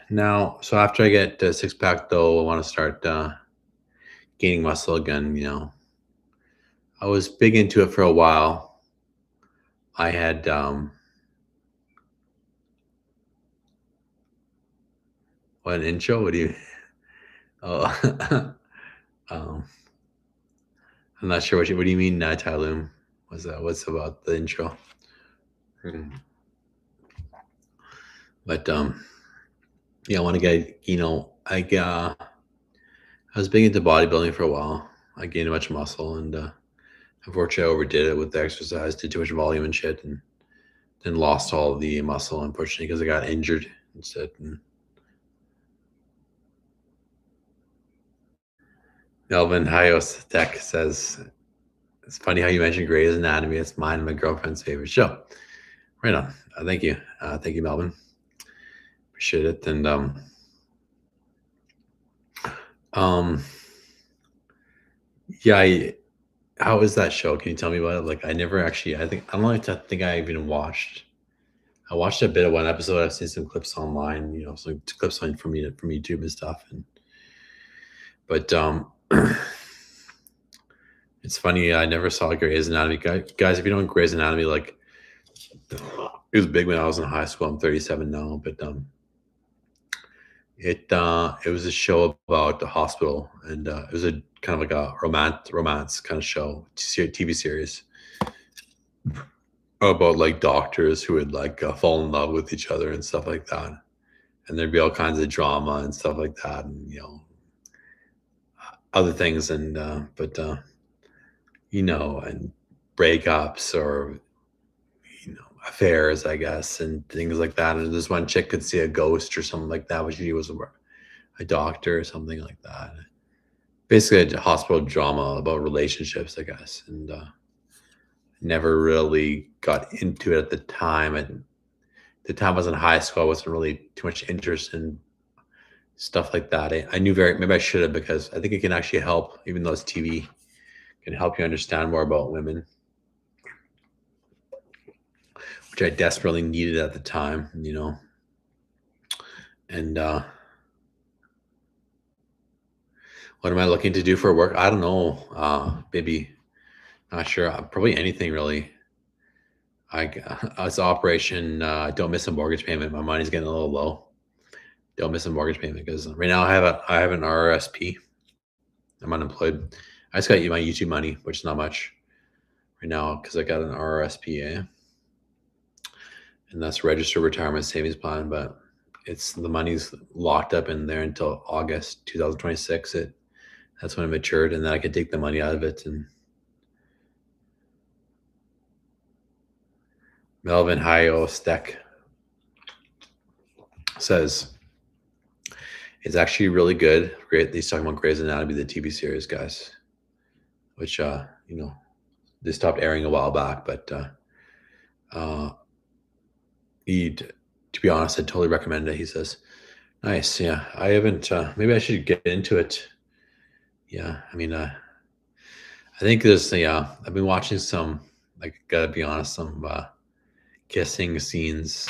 A: now, so after I get 6-pack, though, I want to start gaining muscle again. I was big into it for a while. I had What an intro? What do you? Oh, um, I'm not sure what do you mean, Tylum? What's about the intro? Hmm. But yeah, I want to get I was big into bodybuilding for a while. I gained a bunch of muscle, and unfortunately, I overdid it with the exercise, did too much volume and shit, and then lost all the muscle, unfortunately, because I got injured instead. And Melvin Hayos Tech says, it's funny how you mentioned Grey's Anatomy. It's mine and my girlfriend's favorite show. Right on. Thank you. Thank you, Melvin. Appreciate it. And yeah, how is that show? Can you tell me about it? Like, I never actually, I don't like to think I even watched. I watched a bit of one episode. I've seen some clips online, some clips on from YouTube and stuff. But it's funny. I never saw Grey's Anatomy. Guys, if you don't know Grey's Anatomy, like, it was big when I was in high school. I'm 37 now, but it was a show about the hospital, and it was a kind of like a romance kind of show, TV series about like doctors who would like fall in love with each other and stuff like that, and there'd be all kinds of drama and stuff like that, and other things, and and breakups or affairs, I guess, and things like that. And this one chick could see a ghost or something like that, but she was a doctor or something like that. Basically, a hospital drama about relationships, I guess, and never really got into it at the time. And the time I was in high school, I wasn't really too much interest in stuff like that. I knew maybe I should have, because I think it can actually help, even though it's TV, can help you understand more about women, which I desperately needed at the time, And what am I looking to do for work? I don't know. Maybe, not sure. Probably anything really. It's Operation Don't Miss a Mortgage Payment. My money's getting a little low. Don't miss a mortgage payment, because right now I have an RRSP. I'm unemployed. I just got my YouTube money, which is not much right now, because I got an RRSP, and that's Registered Retirement Savings Plan. But the money's locked up in there until August 2026. That's when it matured, and then I could take the money out of it. And Melvin Hayostek says it's actually really good. Great. He's talking about Grey's Anatomy, the TV series, guys, which they stopped airing a while back. But to be honest, I'd totally recommend it. He says, nice. Yeah, I haven't. Maybe I should get into it. Yeah, I mean, I think there's. Yeah, I've been watching some. Like, gotta be honest, some kissing scenes,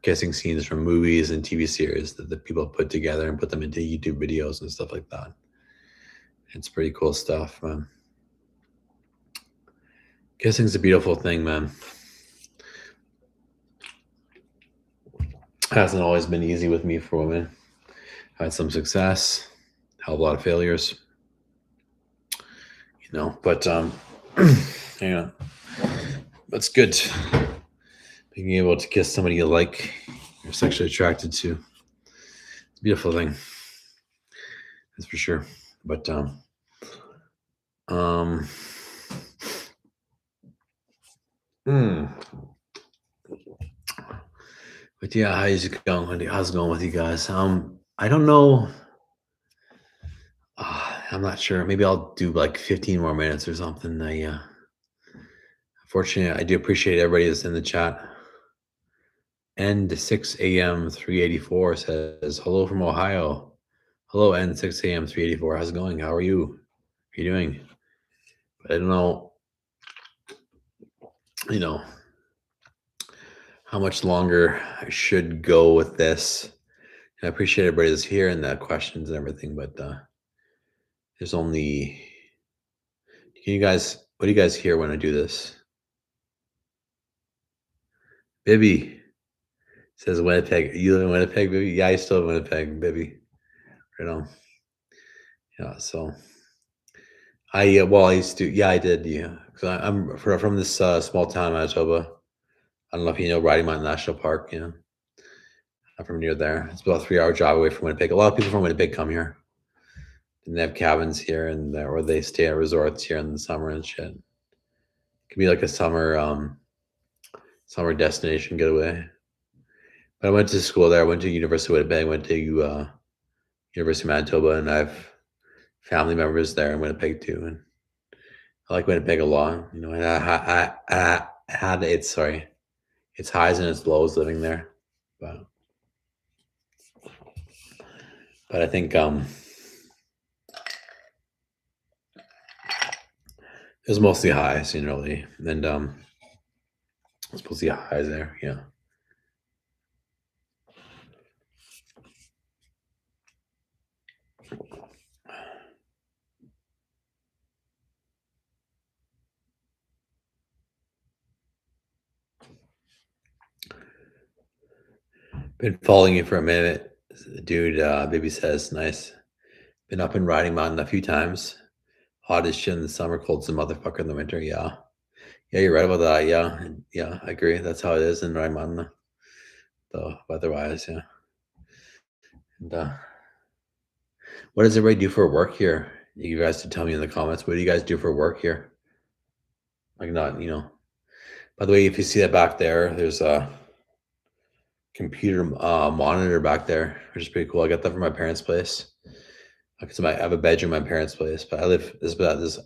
A: kissing scenes from movies and TV series that the people put together and put them into YouTube videos and stuff like that. It's pretty cool stuff, man. Kissing's a beautiful thing, man. Hasn't always been easy with me for women. Had some success, hell of a lot of failures, but yeah, that's good. Being able to kiss somebody you like, you're sexually attracted to, it's a beautiful thing. That's for sure. But but yeah, how's it going? How's it going with you guys? I don't know. I'm not sure. Maybe I'll do like 15 more minutes or something. Unfortunately, I do appreciate everybody that's in the chat. N6 AM 384 says, hello from Ohio. Hello, N6 AM 384. How's it going? How are you? How are you doing? But I don't know, how much longer I should go with this. And I appreciate everybody that's here and the questions and everything, but there's only, what do you guys hear when I do this? Bibby, Says Winnipeg. You live in Winnipeg, baby? Yeah, I still live in Winnipeg, baby. Right on. Yeah, so I used to, yeah, I did, yeah. Because I'm from this small town, Manitoba. I don't know if you know Riding Mountain National Park, I'm from near there. It's about a 3 hour drive away from Winnipeg. A lot of people from Winnipeg come here and they have cabins here and there, or they stay at resorts here in the summer and shit. It can be like a summer destination getaway. But I went to school there. I went to University of Winnipeg. Went to University of Manitoba, and I have family members there in Winnipeg too. And I like Winnipeg a lot. And I had its highs and its lows living there, but I think it was mostly highs, really, and it's mostly highs there, yeah. Been following you for a minute, dude. Baby says, nice. Been up and riding mountain a few times. Hot as shit in the summer, cold as a motherfucker in the winter. Yeah, yeah, you're right about that. Yeah, yeah, I agree. That's how it is in Riding Mountain, though. Weather-wise, yeah. And what does everybody do for work here? You guys to tell me in the comments. What do you guys do for work here? Like, not. By the way, if you see that back there, there's a computer monitor back there, which is pretty cool. I got that from my parents' place. Because I have a bedroom in my parents' place, but I live. This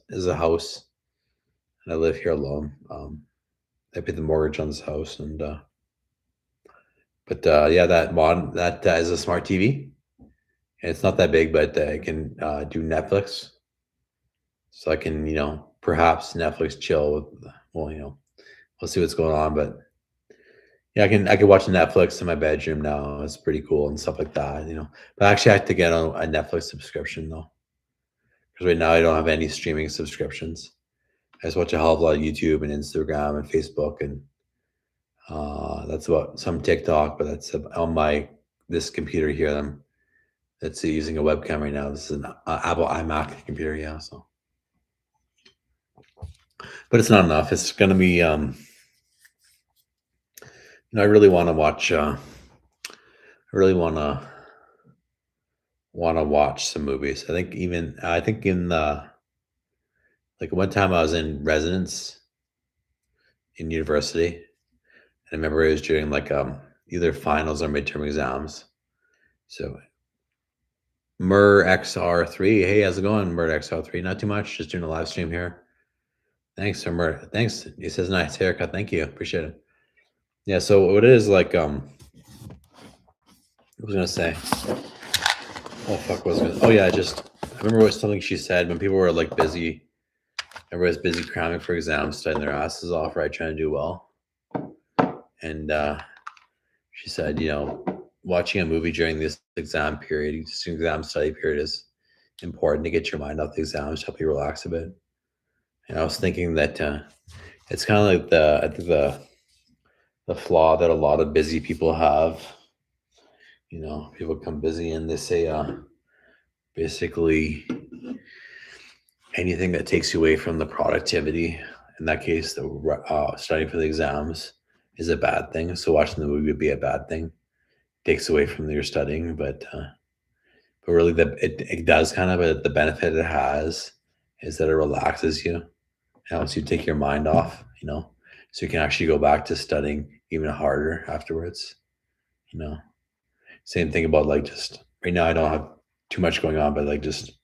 A: is a house, and I live here alone. I paid the mortgage on this house, and yeah, that is a smart TV, and it's not that big, but I can do Netflix, so I can perhaps Netflix chill with. Well, we'll see what's going on, but yeah, I can watch Netflix in my bedroom now. It's pretty cool and stuff like that, But actually, I have to get on a Netflix subscription though, because right now I don't have any streaming subscriptions. I just watch a hell of a lot of YouTube and Instagram and Facebook, and that's about some TikTok. But that's on this computer here. That's using a webcam right now. This is an Apple iMac computer, yeah. So, but it's not enough. It's gonna be. I really want to watch. I really want to watch some movies. I think in the like one time I was in residence in university, and I remember it was during like either finals or midterm exams. So Mur XR3, hey, how's it going, Mur XR3? Not too much, just doing a live stream here. Thanks, Mur. Thanks. He says nice haircut. Thank you, appreciate it. Yeah. So what it is like, I was gonna say. Oh fuck, what was gonna? Oh yeah, I remember what something she said when people were like busy. Everybody's busy cramming for exams, studying their asses off, right, trying to do well. And she said, watching a movie during this exam period, this exam study period, is important to get your mind off the exams, help you relax a bit. And I was thinking that it's kind of like the flaw that a lot of busy people have. People come busy and they say basically anything that takes you away from the productivity. In that case, the studying for the exams is a bad thing. So watching the movie would be a bad thing. Takes away from your studying, but really it does kind of. The benefit it has is that it relaxes you. It helps you take your mind off, so you can actually go back to studying even harder afterwards. Same thing about like just right now I don't have too much going on, but like just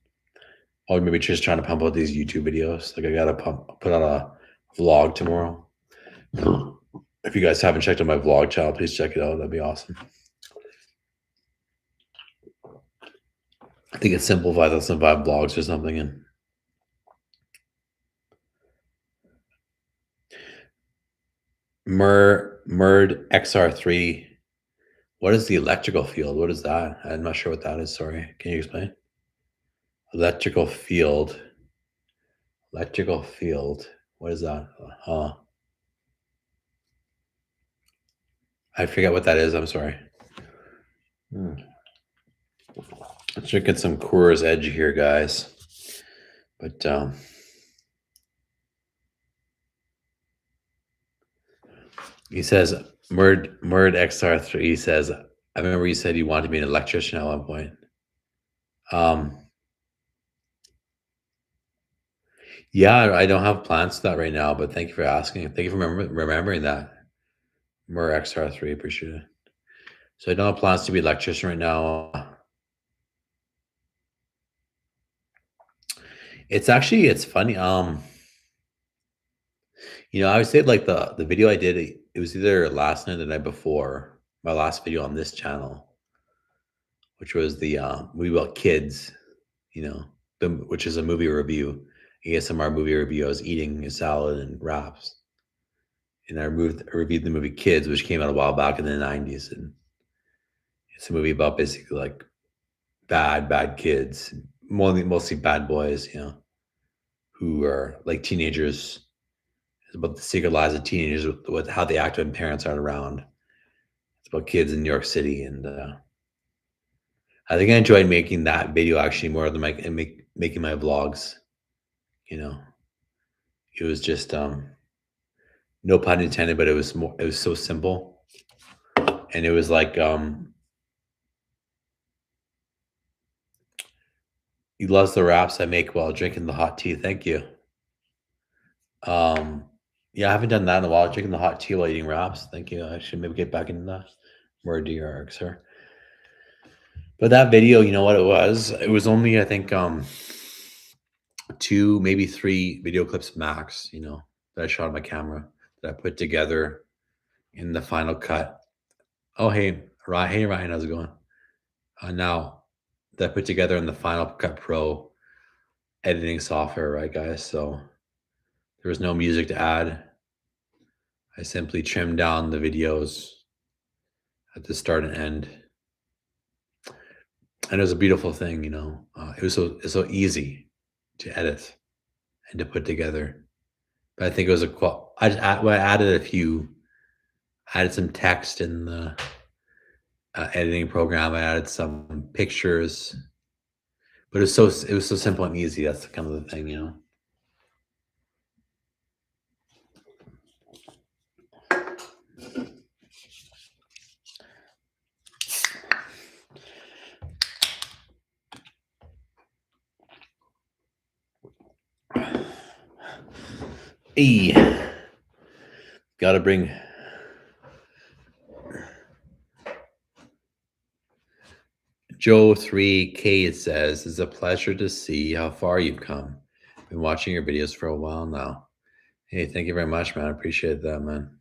A: maybe just trying to pump out these YouTube videos. Like I gotta put out a vlog tomorrow. If you guys haven't checked out my vlog channel, please check it out. That'd be awesome. I think it's Simple 5005 Vlogs or something. And Murd XR3. What is the electrical field? What is that? I'm not sure what that is. Sorry. Can you explain? Electrical field. Electrical field. What is that? I forget what that is. I'm sorry. Let's drinking some Coors Edge here, guys. But he says Murd XR3 he says, I remember you said you wanted to be an electrician at one point. Yeah, I don't have plans to that right now, but thank you for asking. Thank you for remembering that. Mur XR3, appreciate it. So I don't have plans to be an electrician right now. It's funny. I would say like the video I did, it was either last night or the night before my last video on this channel, which was the movie about kids, which is a movie review, ASMR movie review. I was eating a salad and wraps, and I reviewed the movie Kids, which came out a while back in the 90s, and it's a movie about basically like bad kids, mostly bad boys, who are like teenagers. It's about the secret lives of teenagers with how they act when parents aren't around. It's about kids in New York City, and I think I enjoyed making that video actually more than making my vlogs. It was just no pun intended, but it was so simple, and it was like he loves the wraps I make while drinking the hot tea. Thank you. Yeah, I haven't done that in a while. Drinking the hot tea while eating wraps. Thank you. I should maybe get back into that. More DRX, sir. But that video, you know what it was? It was only, I think, 2, maybe 3 video clips max, that I shot on my camera that I put together in the final cut. Oh, hey, Ryan, how's it going? Now, that I put together in the Final Cut Pro editing software, right, guys? So there was no music to add. I simply trimmed down the videos at the start and end. And it was a beautiful thing, it was so easy to edit and to put together. But I think it was I added some text in the editing program. I added some pictures, but it was so simple and easy. That's kind of the thing, Gotta bring Joe 3K, it says, it's a pleasure to see how far you've come. Been watching your videos for a while now. Hey, thank you very much, man. I appreciate that, man.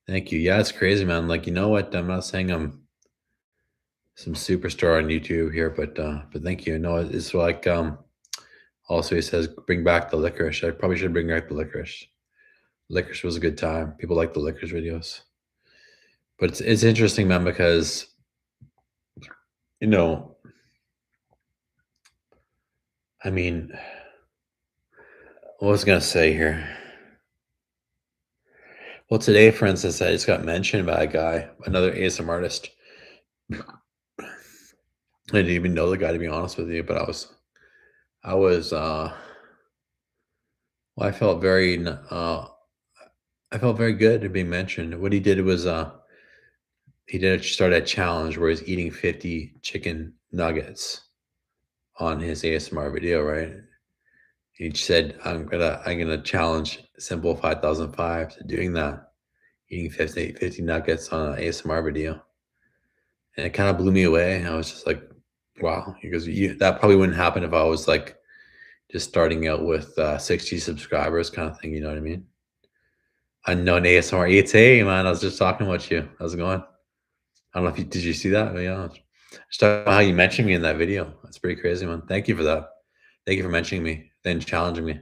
A: Thank you. Yeah, it's crazy, man. Like, you know what? I'm not saying I'm some superstar on YouTube here, but thank you. No, it's like also he says bring back the licorice. I probably should bring back the licorice. Licorice was a good time. People like the licorice videos. But it's interesting, man, because I mean, what was I gonna say here? Well, today, for instance, I just got mentioned by a guy, another ASM artist. I didn't even know the guy, to be honest with you, but I felt very good to be mentioned. What he did was he started a challenge where he's eating 50 chicken nuggets on his ASMR video, right? He said, I'm gonna challenge Simple 5005 to doing that, eating 50 nuggets on an ASMR video. And it kind of blew me away. I was just like, wow, because that probably wouldn't happen if I was like just starting out with 60 subscribers kind of thing, you know what I mean? Unknown ASMR eats. Hey man, I was just talking about you. How's it going? I don't know if did you see that? Yeah. Just talking about how you mentioned me in that video. That's pretty crazy, man. Thank you for that. Thank you for mentioning me, then challenging me.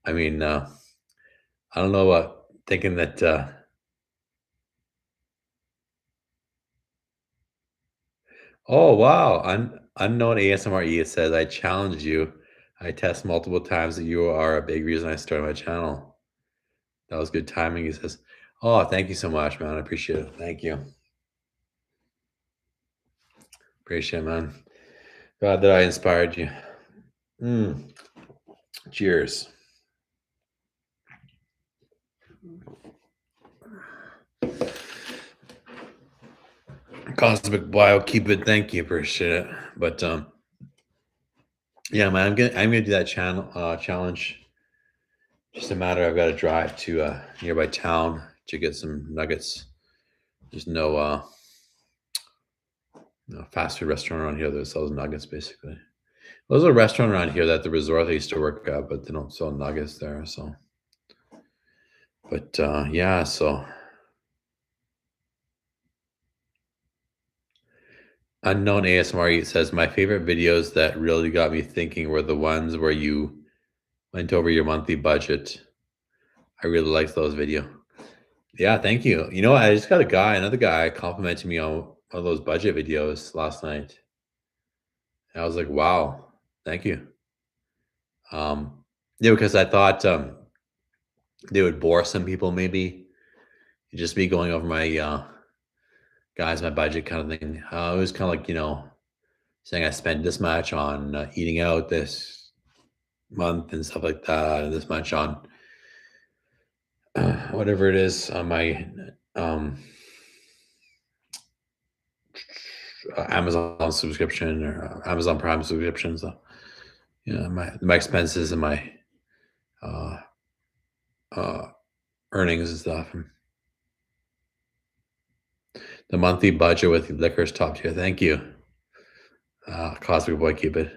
A: I mean, I don't know what thinking that oh wow, unknown ASMR eat says I challenge you. I test multiple times that you are a big reason I started my channel. That was good timing, he says. Oh, thank you so much, man. I appreciate it. Thank you. Appreciate it, man. Glad that I inspired you. Mm. Cheers. Cosmic Bio, keep it. Thank you. Appreciate it. But yeah, man, I'm gonna do that challenge. Just a matter. I've got to drive to a nearby town to get some nuggets. There's no fast food restaurant around here that sells nuggets. Basically, there's a restaurant around here that the resort I used to work at, but they don't sell nuggets there. So, but yeah, so unknown ASMR Eat says my favorite videos that really got me thinking were the ones where you went over your monthly budget. I really liked those video. Yeah, thank you. You know, I just got another guy complimenting me on one of those budget videos last night. And I was like, wow, thank you. Yeah, because I thought they would bore some people maybe. Just me going over my guys, my budget kind of thing. It was kind of like, saying I spent this much on eating out this month and stuff like that, and this much on whatever it is on my um, Amazon subscription or Amazon Prime subscription. So, my expenses and my uh, uh, earnings and stuff. And the monthly budget with liquor is top tier. Thank you, Cosmic Boy Cupid.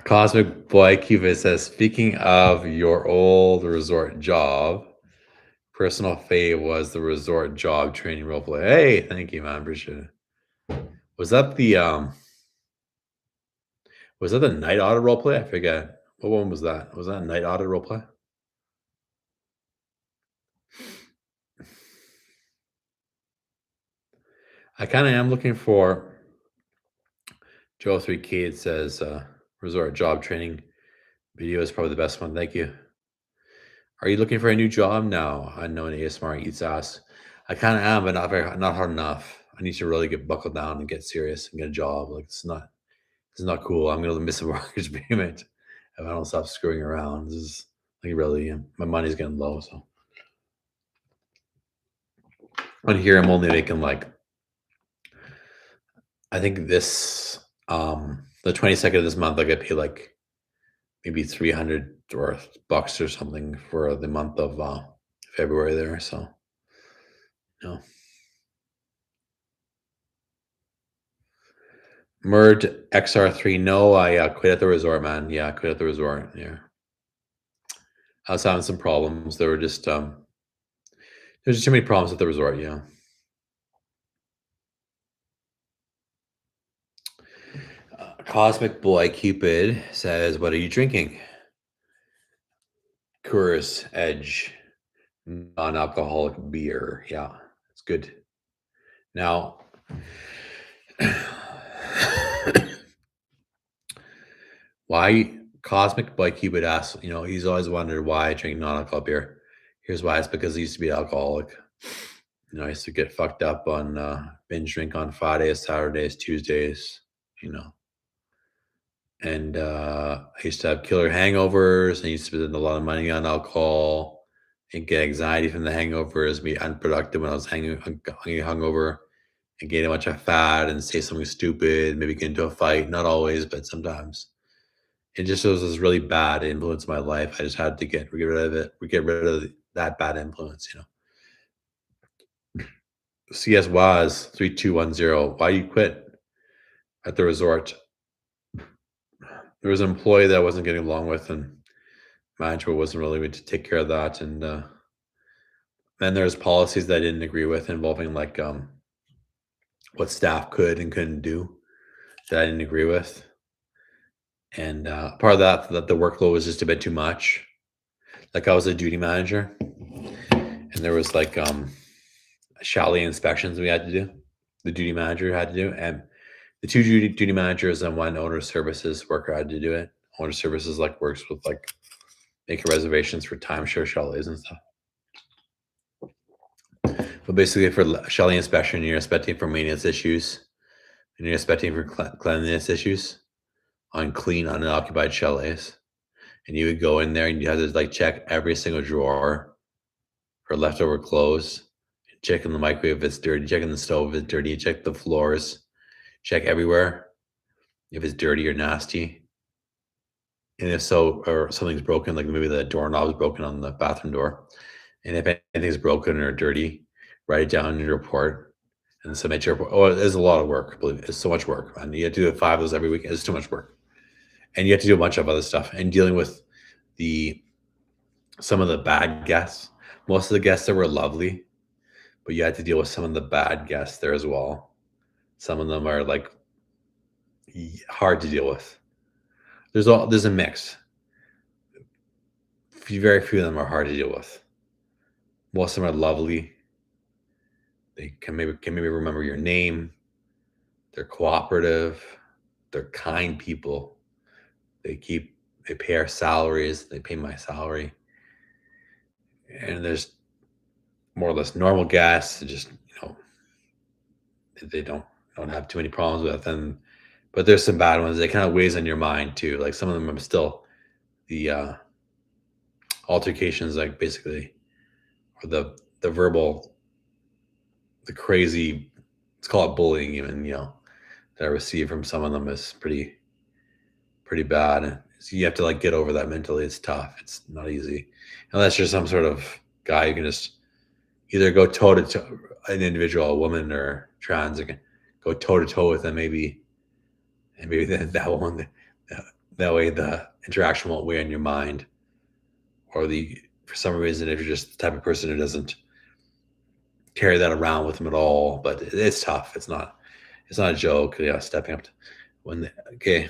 A: Cosmic Boy Cupid says, speaking of your old resort job, personal fave was the resort job training roleplay. Hey, thank you, man. Appreciate it. Was that the night audit roleplay? I forget. What one was that? Was that a night audit roleplay? I kind of am looking for Joe 3K. It says resort job training video is probably the best one. Thank you. Are you looking for a new job now? Unknown ASMR Eats ass. I kind of am, but not hard enough. I need to really get buckled down and get serious and get a job. Like it's not cool. I'm gonna miss a mortgage payment if I don't stop screwing around. This is like really my money's getting low. So on here I'm only making like I think this the 22nd of this month I get paid like maybe 300 or bucks or something for the month of February there. So no. Murd XR3. No, I quit at the resort, man. Yeah, I quit at the resort. Yeah. I was having some problems. There were just there's just too many problems at the resort, yeah. Cosmic Boy Cupid says, what are you drinking? Coors Edge non-alcoholic beer. Yeah, it's good. Now why Cosmic Boy Cupid asks, he's always wondered why I drink non-alcoholic beer. Here's why. It's because I used to be alcoholic. I used to get fucked up on binge drink on Fridays, Saturdays, Tuesdays, and I used to have killer hangovers. I used to spend a lot of money on alcohol and get anxiety from the hangovers, be unproductive when I was hungover, and gain a bunch of fat and say something stupid, maybe get into a fight. Not always, but sometimes. It just was this really bad influence in my life. I just had to get rid of it, get rid of that bad influence. CS was 3210. Why you quit at the resort? There was an employee that I wasn't getting along with, and management wasn't really going to take care of that. And then there's policies that I didn't agree with involving like what staff could and couldn't do that I didn't agree with. And part of that the workload was just a bit too much. Like I was a duty manager, and there was like chalet inspections we had to do. The duty manager had to do, and the two duty managers and one owner services worker had to do it owner services like works with like making reservations for timeshare chalets and stuff. But basically, for chalet inspection, you're inspecting for maintenance issues, and you're inspecting for cleanliness issues on clean, unoccupied chalets. And you would go in there and you have to like check every single drawer for leftover clothes, check in the microwave if it's dirty, check in the stove if it's dirty, check the floors, check everywhere if it's dirty or nasty. And if so, or something's broken, like maybe the doorknob's broken on the bathroom door. And if anything's broken or dirty, write it down in your report and submit your report. Oh, it's a lot of work. Believe me, it's so much work. And you have to do 5 of those every week. It's too much work. And you have to do a bunch of other stuff. And dealing with some of the bad guests. Most of the guests there were lovely, but you had to deal with some of the bad guests there as well. Some of them are like hard to deal with. There's a mix. Very few of them are hard to deal with. Most of them are lovely. They can maybe remember your name. They're cooperative. They're kind people. They pay our salaries. They pay my salary. And there's more or less normal guests. Just they don't have too many problems with. But there's some bad ones. They kind of weighs on your mind too. Like some of them are still the altercations, like basically, or the verbal, the crazy. Let's call it bullying, even that I receive from some of them is pretty bad. So you have to like get over that mentally. It's tough. It's not easy unless you're some sort of guy who can just either go toe to toe, an individual, a woman or trans, and go toe to toe with them, maybe that way the interaction won't weigh on your mind, or for some reason if you're just the type of person who doesn't carry that around with them at all. But it's tough. It's not a joke. Yeah, stepping up to okay.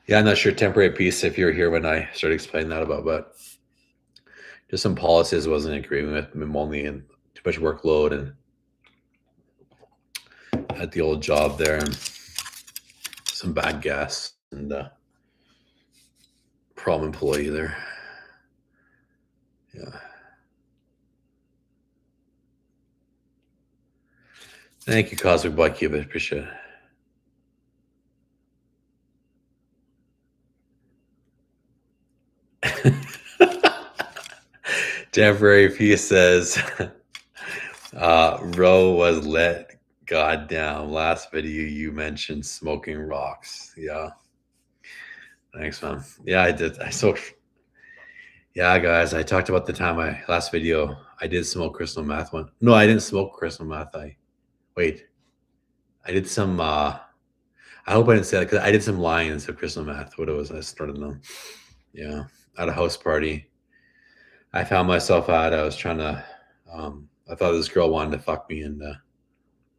A: Yeah, I'm not sure temporary peace if you were here when I started explaining that about, but just some policies I wasn't agreeing with, only and too much workload and at the old job there, and some bad guests and problem employee there. Yeah. Thank you, Cosmic Boy Cube. I appreciate it. Temporary peace says Ro was let God down. Last video you mentioned smoking rocks. Yeah. Thanks, man. Yeah, I did. Yeah, guys, I talked about the time last video I did smoke crystal meth one. No, I didn't smoke crystal meth. I did some I hope I didn't say that because I did some lines of crystal meth. What it was, I started them. Yeah. At a house party. I found myself at, I was trying to I thought this girl wanted to fuck me and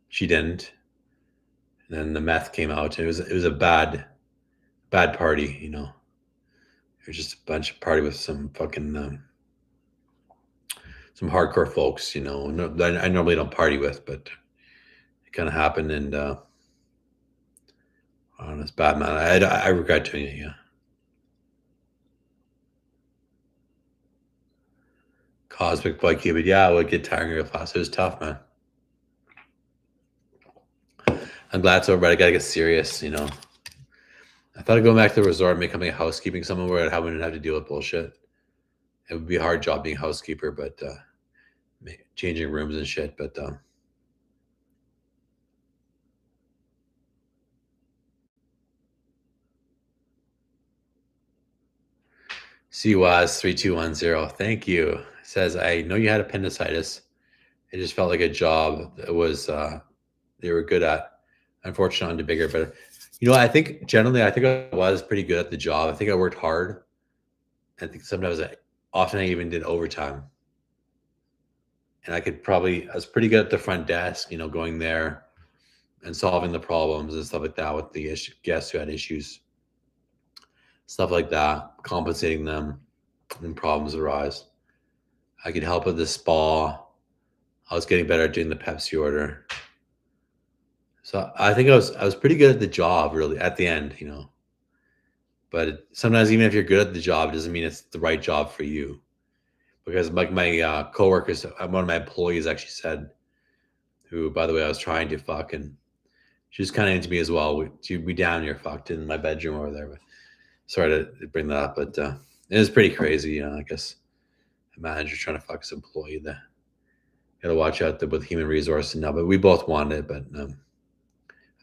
A: she didn't. And then the meth came out. It was a bad party, It was just a bunch of party with some fucking some hardcore folks, No, I normally don't party with, but it kind of happened, and I don't know, it's bad, man. I regret doing it. Yeah. Cosmic Boy Cupid. Yeah, I would get tiring real fast. It was tough, man. I'm glad it's over, but I gotta get serious, I thought I'd go back to the resort and becoming a housekeeping someone where I wouldn't have to deal with bullshit. It would be a hard job being a housekeeper, but changing rooms and shit. But CWAS3210. Thank you. It says, I know you had appendicitis. It just felt like a job that was they were good at. Unfortunately, on to bigger, but I think generally, I was pretty good at the job. I think I worked hard. I think sometimes often I even did overtime. And I was pretty good at the front desk, going there and solving the problems and stuff like that with the guests who had issues, stuff like that, compensating them when problems arise. I could help with the spa. I was getting better at doing the Pepsi order. So I think I was pretty good at the job, really, at the end, you know. But sometimes even if you're good at the job, it doesn't mean it's the right job for you. Because like my coworkers, one of my employees actually said, who by the way I was trying to fuck, and she was kind of into me as well. She'd be down here fucked in my bedroom over there. But sorry to bring that up, but it was pretty crazy. You know, I guess a manager trying to fuck his employee. That got to watch out with human resources now. But we both wanted it, but at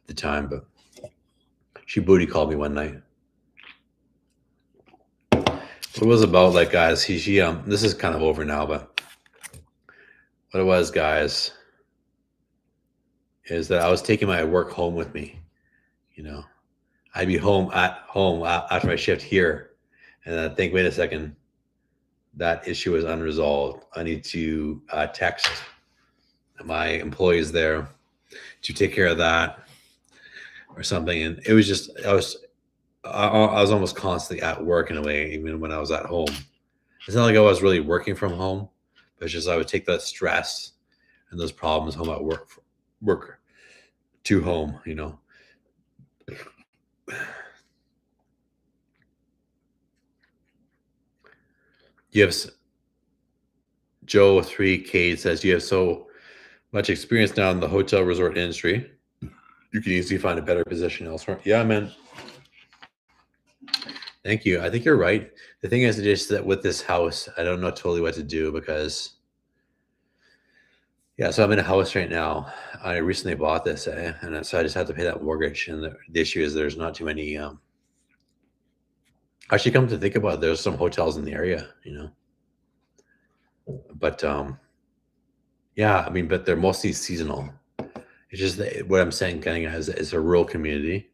A: the time. But she booty called me one night. It was about, like, guys. She this is kind of over now, but what it was, guys, is that I was taking my work home with me. You know, I'd be home after my shift here, and then I think, wait a second, that issue is unresolved. I need to text my employees there to take care of that or something. And it was just I was almost constantly at work in a way, even when I was at home. It's not like I was really working from home, but it's just I would take that stress and those problems home at work to home, you know. You have Joe 3K says you have so much experience now in the hotel resort industry. You can easily find a better position elsewhere. Yeah, man. Thank you. I think you're right. The thing is just that with this house, I don't know totally what to do because, yeah, so I'm in a house right now. I recently bought this, and so I just have to pay that mortgage. And the issue is there's not too many. Actually, come to think about it, there's some hotels in the area, you know. But yeah, I mean, but they're mostly seasonal. It's just that what I'm saying, getting at is a rural community,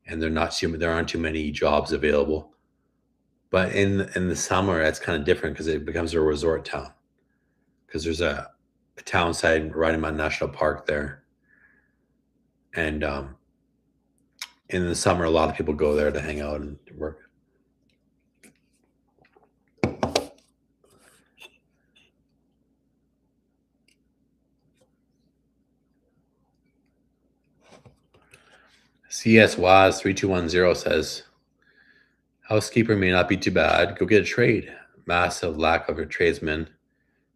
A: and there aren't too many jobs available. But in the summer, that's kind of different because it becomes a resort town. Because there's a town side right in my national park there, and in the summer, a lot of people go there to hang out and work. CS Waz 3210 says, housekeeper may not be too bad. Go get a trade. Massive lack of a tradesman.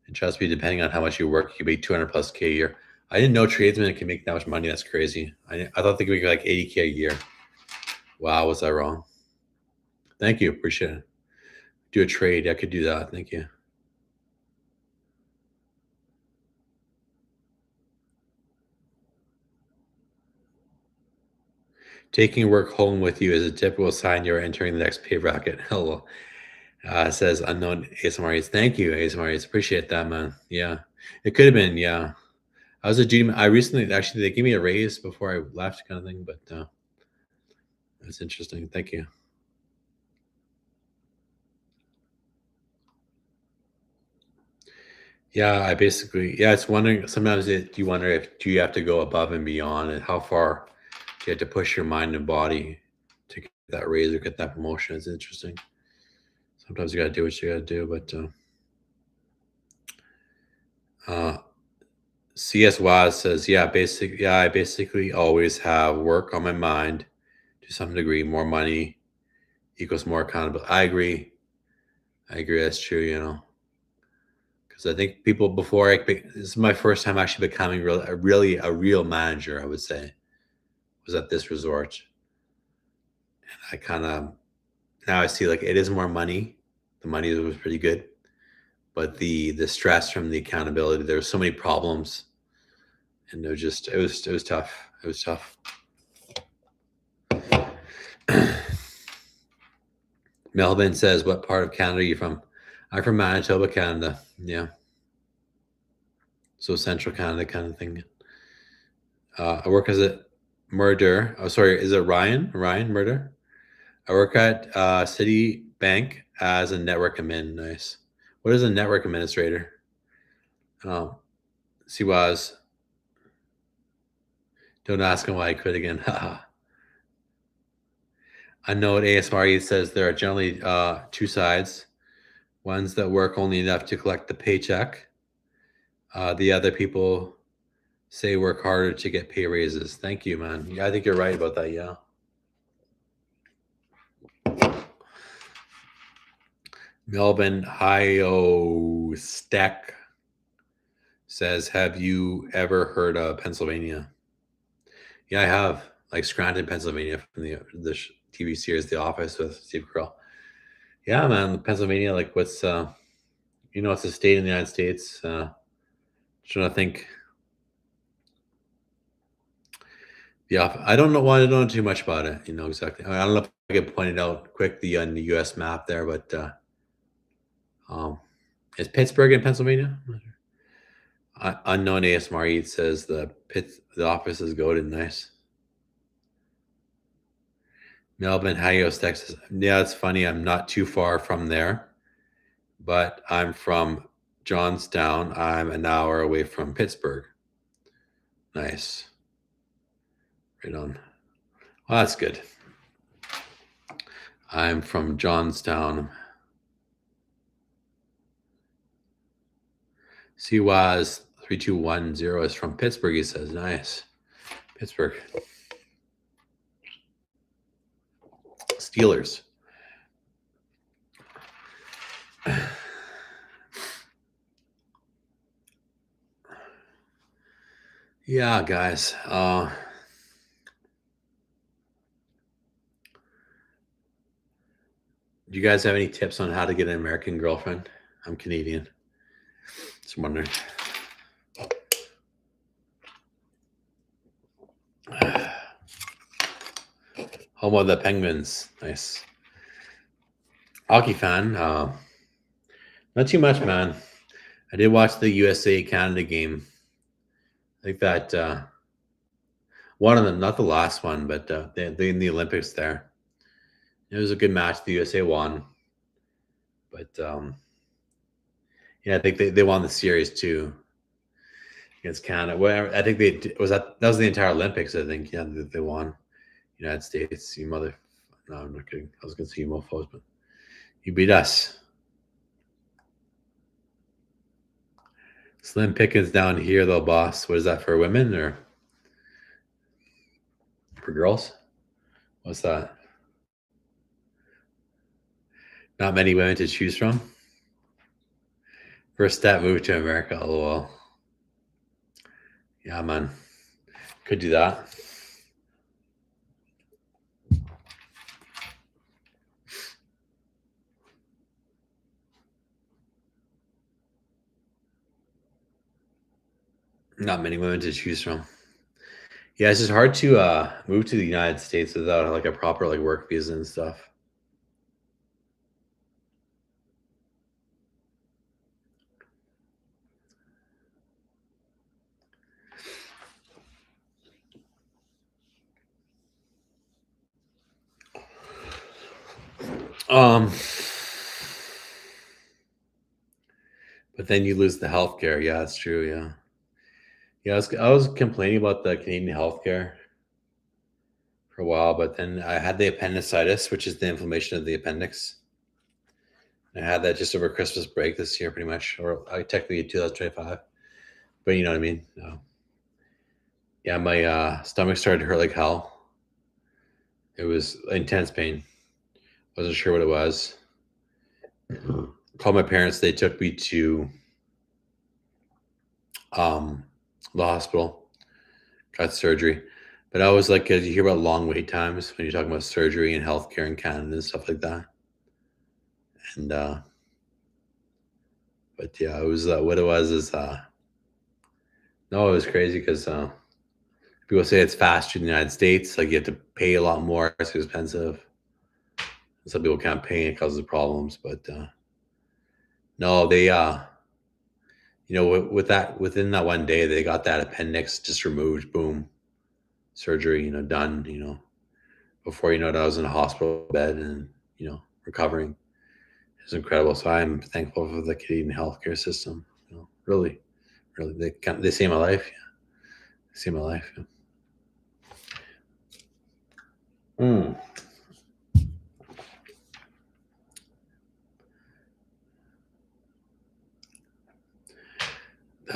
A: And trust me, depending on how much you work, you could make 200 plus K a year. I didn't know tradesmen can make that much money. That's crazy. I thought they could make like 80K a year. Wow, was I wrong? Thank you. Appreciate it. Do a trade. I could do that. Thank you. Taking work home with you is a typical sign you're entering the next pay bracket. Hello. Says unknown ASMRs. Thank you, ASMRs. Appreciate that, man. Yeah. It could have been, yeah. I was a junior. I recently, actually, they gave me a raise before I left, kind of thing, but that's interesting. Thank you. Yeah, I basically, yeah, it's wondering, sometimes you wonder do you have to go above and beyond, and how far do you have to push your mind and body to get that raise or get that promotion? It's interesting. Sometimes you got to do what you got to do, but CS Waz says, yeah, I basically always have work on my mind to some degree. More money equals more accountability. I agree. That's true, you know. Because I think people before this is my first time actually becoming really a real manager, I would say, was at this resort. And I kind of, now I see like it is more money. The money was pretty good. But the stress from the accountability, there were so many problems. And it was tough. It was tough. Melvin says, what part of Canada are you from? I'm from Manitoba, Canada. Yeah. So central Canada kind of thing. I work as a murder. Oh, sorry. Is it Ryan? Ryan Murder? I work at City Bank as a network admin. Nice. What is a network administrator? Siwaz. Don't ask him why I quit again. I know at ASMR says there are generally two sides. Ones that work only enough to collect the paycheck. The other people say work harder to get pay raises. Thank you, man. Yeah, I think you're right about that. Yeah. Melvin Hio Stack says, "Have you ever heard of Pennsylvania?" Yeah, I have. Like Scranton, Pennsylvania, from the TV series The Office with Steve Carell. Yeah, man, Pennsylvania. Like, what's it's a state in the United States. Trying to think. Yeah, I don't know why I don't know too much about it. Exactly. I don't know if I get pointed out quickly on the U.S. map there, but um, is Pittsburgh in Pennsylvania? Unknown ASMR Eat says the office is goated. Nice. Melbourne, Halios, Texas. Yeah, it's funny. I'm not too far from there, but I'm from Johnstown. I'm an hour away from Pittsburgh. Nice. Right on. Well, that's good. I'm from Johnstown. CWAS 3210 is from Pittsburgh, he says. Nice. Pittsburgh. Steelers. Yeah, guys. Do you guys have any tips on how to get an American girlfriend? I'm Canadian. Just wondering. Home of the Penguins. Nice. Hockey fan. Not too much, man. I did watch the USA Canada game. I think that one of them, not the last one, but they in the Olympics there. It was a good match. The USA won. But yeah, I think they won the series too against Canada. Well, I think that was the entire Olympics. I think they won. United States, you mother. No, I'm not kidding. I was gonna say you mofos, but you beat us. Slim Pickens down here, though, boss. What is that for women or for girls? What's that? Not many women to choose from. First step, move to America. LOL. Yeah, man. Could do that. Not many women to choose from. Yeah, it's just hard to move to the United States without like a proper like work visa and stuff. But then you lose the healthcare. Yeah, that's true. Yeah. Yeah, I was complaining about the Canadian healthcare for a while, but then I had the appendicitis, which is the inflammation of the appendix. I had that just over Christmas break this year, pretty much, or I technically 2025. But you know what I mean. Yeah, my stomach started to hurt like hell. It was intense pain. Wasn't sure what it was. Called my parents. They took me to the hospital. Got surgery. But I was like, you hear about long wait times when you're talking about surgery and healthcare in Canada and stuff like that. And but yeah, it was what it was is no, it was crazy because people say it's faster in the United States, like you have to pay a lot more, it's expensive. Some people can't pay and it causes problems, but no, they with that within that one day they got that appendix just removed, boom, surgery, done, before you know it, I was in a hospital bed and recovering. It's incredible. So I'm thankful for the Canadian healthcare system. Really, really, they saved my life. Yeah. They saved my life. Yeah.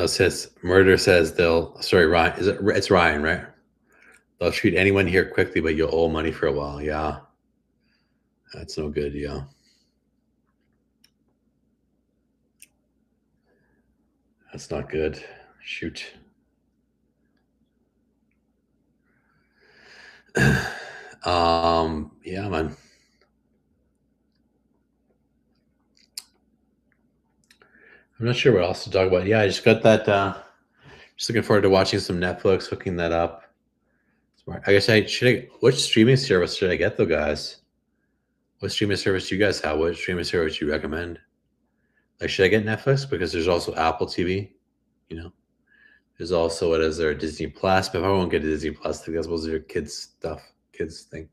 A: Says Murder says they'll. Sorry, Ryan. It's Ryan, right? They'll treat anyone here quickly, but you'll owe money for a while. Yeah, that's no good. Yeah. That's not good. Shoot. Yeah, man. I'm not sure what else to talk about. Yeah, I just got that. Just looking forward to watching some Netflix, hooking that up. Smart. I guess I should. Which streaming service should I get though, guys? What streaming service do you guys have? What streaming service do you recommend? Like, should I get Netflix? Because there's also Apple TV. You know, there's also what is there Disney Plus? But if I won't get a Disney Plus, I think that's supposed to be kids stuff, kids thing.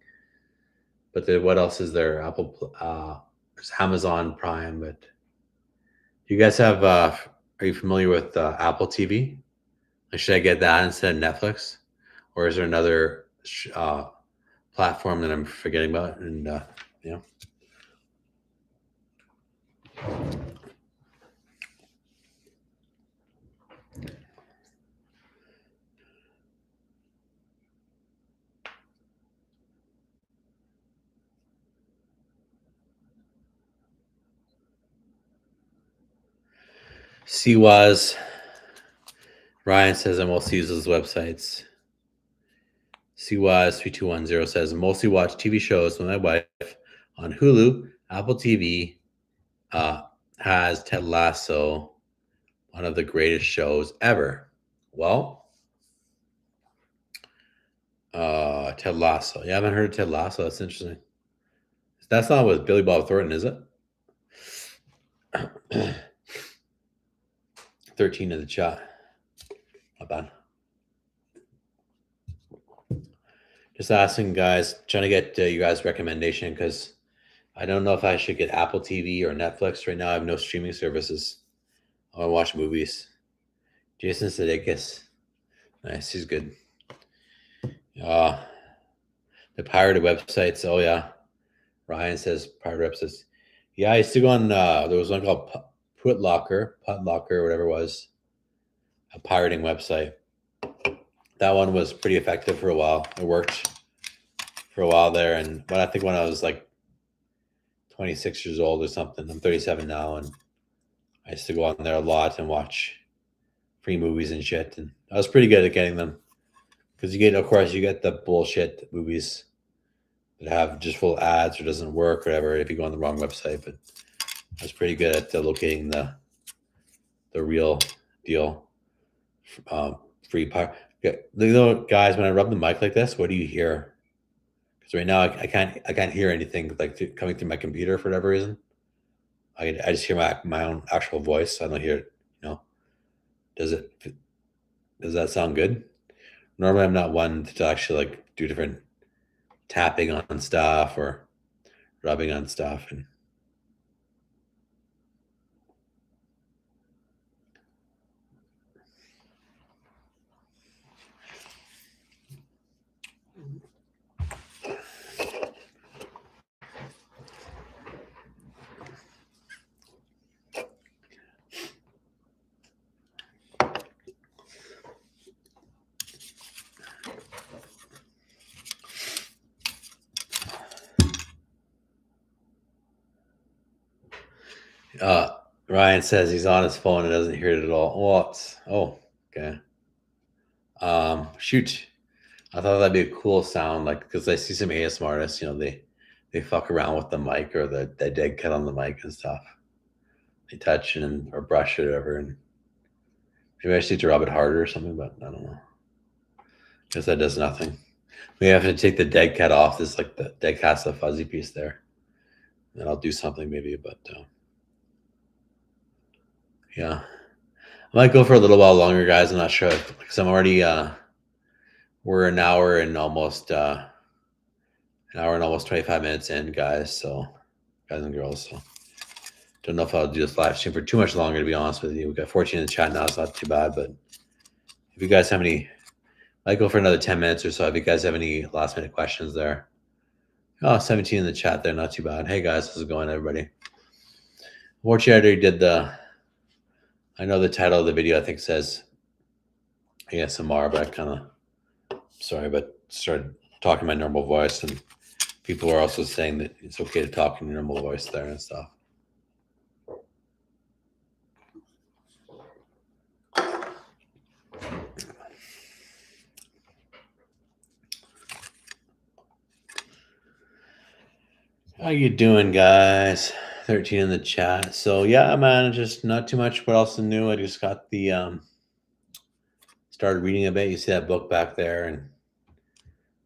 A: But then what else is there? There's Amazon Prime. But do you guys have? Are you familiar with Apple TV? Like, should I get that instead of Netflix, or is there another platform that I'm forgetting about? And you know. CWAS. Ryan says I mostly use those websites. CWAS3210 says mostly watch TV shows with my wife on Hulu. Apple TV has Ted Lasso, one of the greatest shows ever. Well, Ted Lasso. Yeah, I haven't heard of Ted Lasso. That's interesting. That's not with Billy Bob Thornton, is it? 13 in the chat. Not bad. Just asking guys, trying to get you guys' recommendation because I don't know if I should get Apple TV or Netflix right now. I have no streaming services. I want to watch movies. Jason Sudeikis. Nice, he's good. The pirated websites. Oh yeah. Ryan says pirated websites. Yeah, I used to go on. There was one called Putlocker, or whatever it was. A pirating website. That one was pretty effective for a while. It worked for a while there, but I think when I was like 26 years old or something, I'm 37 now, and I used to go on there a lot and watch free movies and shit, and I was pretty good at getting them because you get the bullshit movies that have just full ads or doesn't work or whatever if you go on the wrong website. But I was pretty good at locating the real deal. Free pirate. You know, guys, when I rub the mic like this, what do you hear? Because right now I can't hear anything like coming through my computer for whatever reason. I just hear my own actual voice. I don't hear it. You know, does that sound good? Normally, I'm not one to actually like do different tapping on stuff or rubbing on stuff and. Ryan says he's on his phone and doesn't hear it at all. Okay. Shoot. I thought that'd be a cool sound, like because I see some ASMR artists, you know, they fuck around with the mic or the dead cut on the mic and stuff. They touch or brush it or whatever, and maybe I just need to rub it harder or something, but I don't know. Because that does nothing. We have to take the dead cat off. This like the dead cat's the fuzzy piece there. Then I'll do something maybe, but yeah. I might go for a little while longer, guys. I'm not sure because I'm already we're an hour and almost 25 minutes in, guys. So guys and girls. So don't know if I'll do this live stream for too much longer, to be honest with you. We got 14 in the chat now, it's not too bad. But if you guys have any, I might go for another 10 minutes or so. If you guys have any last minute questions there. Oh, 17 in the chat there, not too bad. Hey guys, how's it going, everybody? Unfortunately, I already did I know the title of the video, I think, says ASMR, but I kind of, sorry, but started talking my normal voice, and people are also saying that it's okay to talk in your normal voice there and stuff. How you doing, guys? 13 in the chat. So yeah, man, just not too much. What else is new? I just got the started reading a bit. You see that book back there, and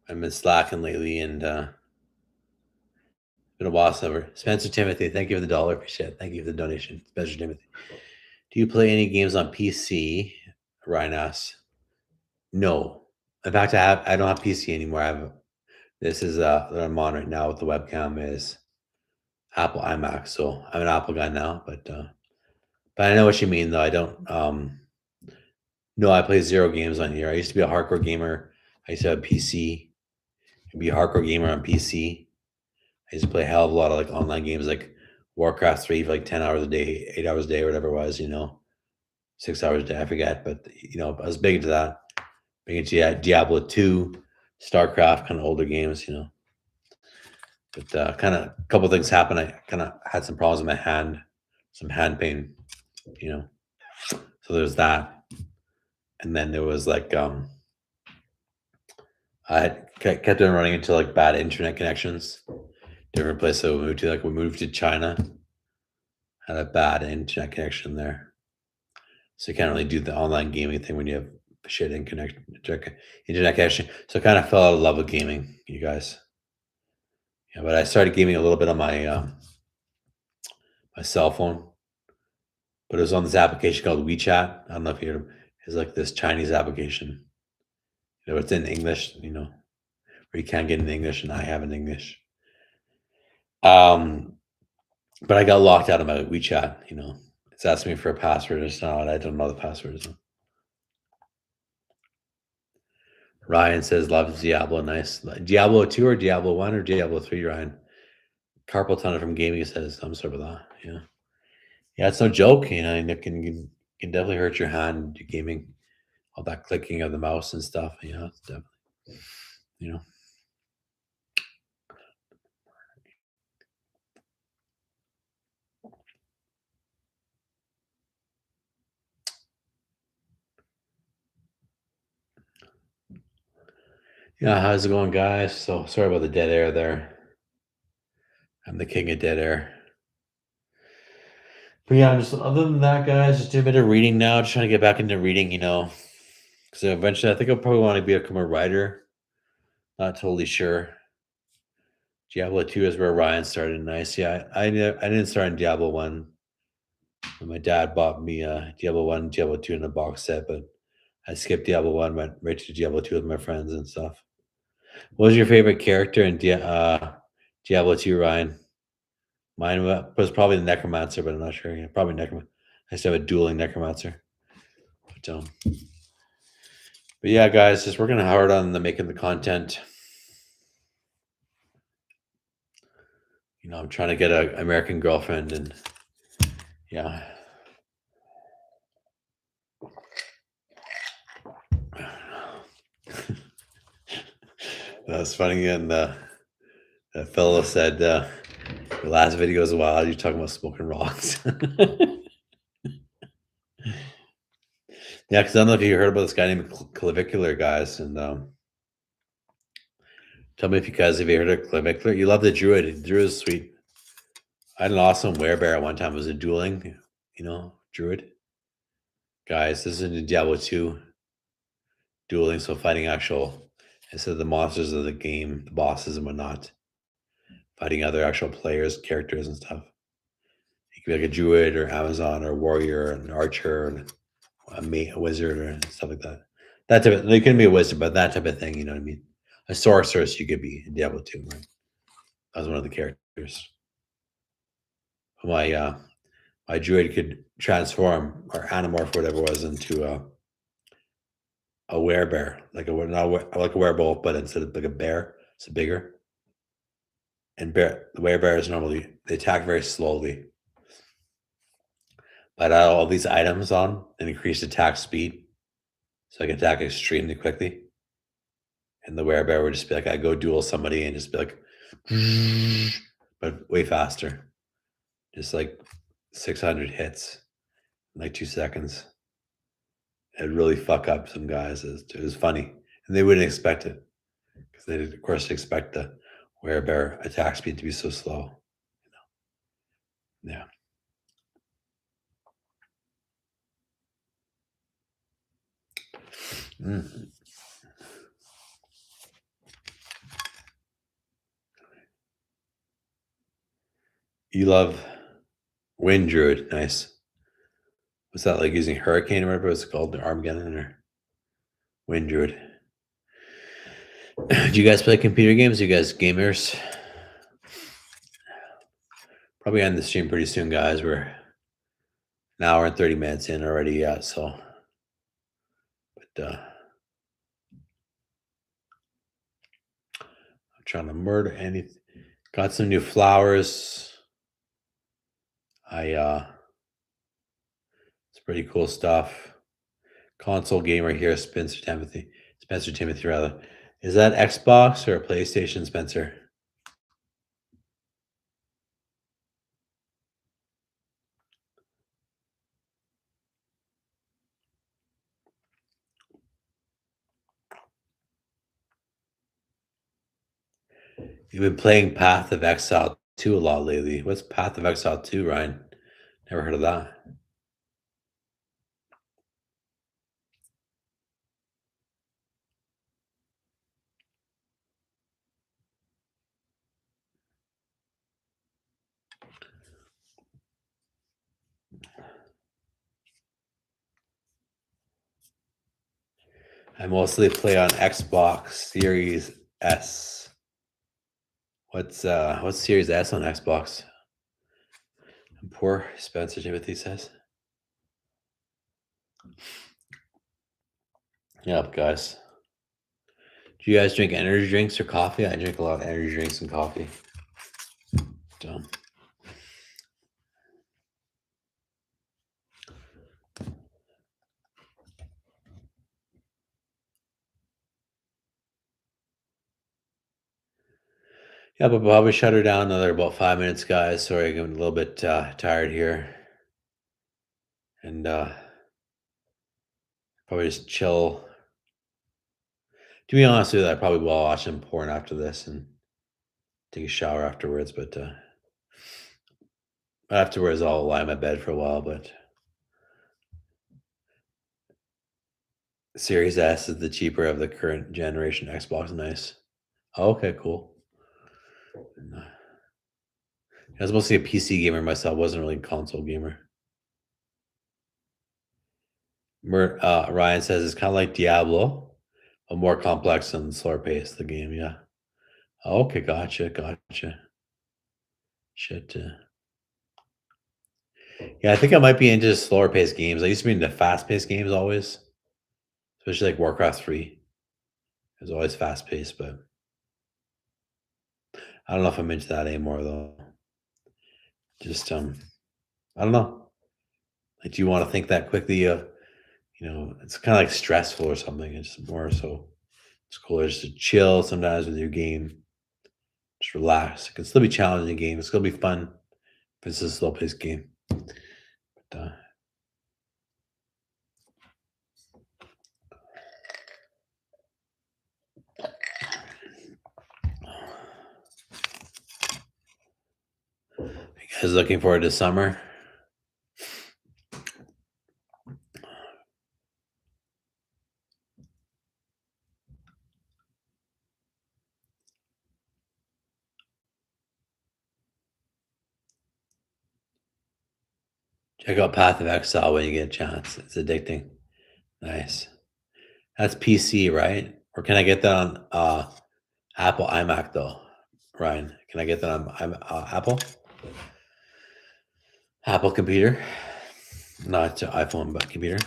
A: I've been slacking lately, and been a while ever. Spencer Timothy, thank you for the $1. Appreciate it. Thank you for the donation, Spencer Timothy. Do you play any games on PC? Ryan asks. No. In fact, I don't have PC anymore. I have this is that I'm on right now with the webcam is Apple iMac. So I'm an Apple guy now, but I know what you mean though. I don't no, I play 0 games on here. I used to be a hardcore gamer. I used to have a PC. I'd be a hardcore gamer on PC. I used to play a hell of a lot of like online games like Warcraft 3 for like 10 hours a day, 8 hours a day, or whatever it was, 6 hours a day, I forget. But I was big into that. Big into Diablo 2, StarCraft, kind of older games, But kind of a couple things happened. I kind of had some problems with my hand, some hand pain, So there's that. And then there was like I had kept on running into like bad internet connections. Different place that we moved to. Like we moved to China, had a bad internet connection there, so you can't really do the online gaming thing when you have shit internet connection. So I kind of fell out of love with gaming, you guys. Yeah, but I started gaming a little bit on my my cell phone, but it was on this application called WeChat. I don't know if you heard of it. It's like this Chinese application. It's in English, where you can't get in English, and I have in English. But I got locked out of my WeChat. It's asking me for a password. It's not. I don't know the password. So. Ryan says loves Diablo. Nice. Diablo 2 or Diablo 1 or Diablo 3, Ryan? Carpal tunnel from gaming says I'm sorry about that. Yeah. Yeah, it's no joke. It can definitely hurt your hand, your gaming, all that clicking of the mouse and stuff. It's definitely, Yeah, how's it going, guys? So sorry about the dead air there. I'm the king of dead air. But yeah, just other than that, guys, just do a bit of reading now. Just trying to get back into reading, because eventually I think I'll probably want to become a writer. Not totally sure. Diablo 2 is where Ryan started. Nice. Yeah, I didn't start in Diablo 1. My dad bought me Diablo 1, Diablo 2 in a box set, but I skipped Diablo 1, went right to Diablo 2 with my friends and stuff. What was your favorite character in Diablo 2, Ryan? Mine was probably the Necromancer, but I'm not sure. Yeah, probably Necromancer. I used to have a dueling Necromancer. But yeah, guys, just working hard on making the content. I'm trying to get an American girlfriend, and yeah. That's funny. And that fellow said, the last video is wild. You're talking about smoking rocks. Yeah, because I don't know if you heard about this guy named Clavicular, guys. And tell me if you guys have heard of Clavicular. You love the Druid. The Druid is sweet. I had an awesome werebear at one time. It was a dueling, Druid. Guys, this is in Diablo 2. Dueling, so fighting instead of the monsters of the game, the bosses and whatnot. Fighting other actual players, characters and stuff. You could be like a druid or Amazon or warrior and an archer and a wizard or stuff like that. That type of, they couldn't be a wizard, but that type of thing, you know what I mean? A sorceress you could be in Diablo 2, right? That was one of the characters. My druid could transform or animorph, whatever it was, into a werebear, like a werewolf, but instead of like a bear, it's bigger. And the werebears normally they attack very slowly, But add all these items on and increase attack speed, so I can attack extremely quickly. And the werebear would just be like, I go duel somebody and just be like, but way faster. Just like 600 hits in like 2 seconds. It'd really fuck up some guys. It was funny. And they wouldn't expect it. Because they, of course, expect the werebear attack speed to be so slow. Yeah. Mm. You love Wind Druid. Nice. What's that, like using Hurricane or whatever it's called? The Armageddon or Wind Druid. Do you guys play computer games? You guys gamers? Probably end the stream pretty soon, guys. We're an hour and 30 minutes in already. Yeah, so. But I'm trying to murder anything. Got some new flowers. It's pretty cool stuff. Console gamer here, Spencer Timothy rather. Is that Xbox or a PlayStation, Spencer? You've been playing Path of Exile 2 a lot lately. What's Path of Exile 2, Ryan? Never heard of that. I mostly play on Xbox Series S. What's Series S on Xbox? Poor Spencer Timothy says. Yep, guys. Do you guys drink energy drinks or coffee? I drink a lot of energy drinks and coffee. So. Yeah, but probably shut her down another about 5 minutes, guys. Sorry, I'm a little bit tired here. And probably just chill. To be honest with you, I probably will watch some porn after this and take a shower afterwards. But afterwards, I'll lie in my bed for a while. But Series S is the cheaper of the current generation Xbox. Nice. Oh, okay, cool. I was mostly a PC gamer myself. Wasn't really a console gamer. Ryan says it's kind of like Diablo, but more complex and slower pace. The game, yeah. Okay, gotcha. Shit. Yeah, I think I might be into slower paced games. I used to be into fast paced games always, especially like Warcraft 3. It was always fast paced, but I don't know if I'm into that anymore though. Just I don't know. Like, do you want to think that quickly? It's kind of like stressful or something. It's more so. It's cooler just to chill sometimes with your game. Just relax. It can still be challenging game. It's gonna be fun if it's a slow paced game. But, you guys looking forward to summer? Check out Path of Exile when you get a chance. It's addicting. Nice. That's PC, right? Or can I get that on Apple iMac though? Ryan, can I get that on Apple? Apple computer, not iPhone, but computer.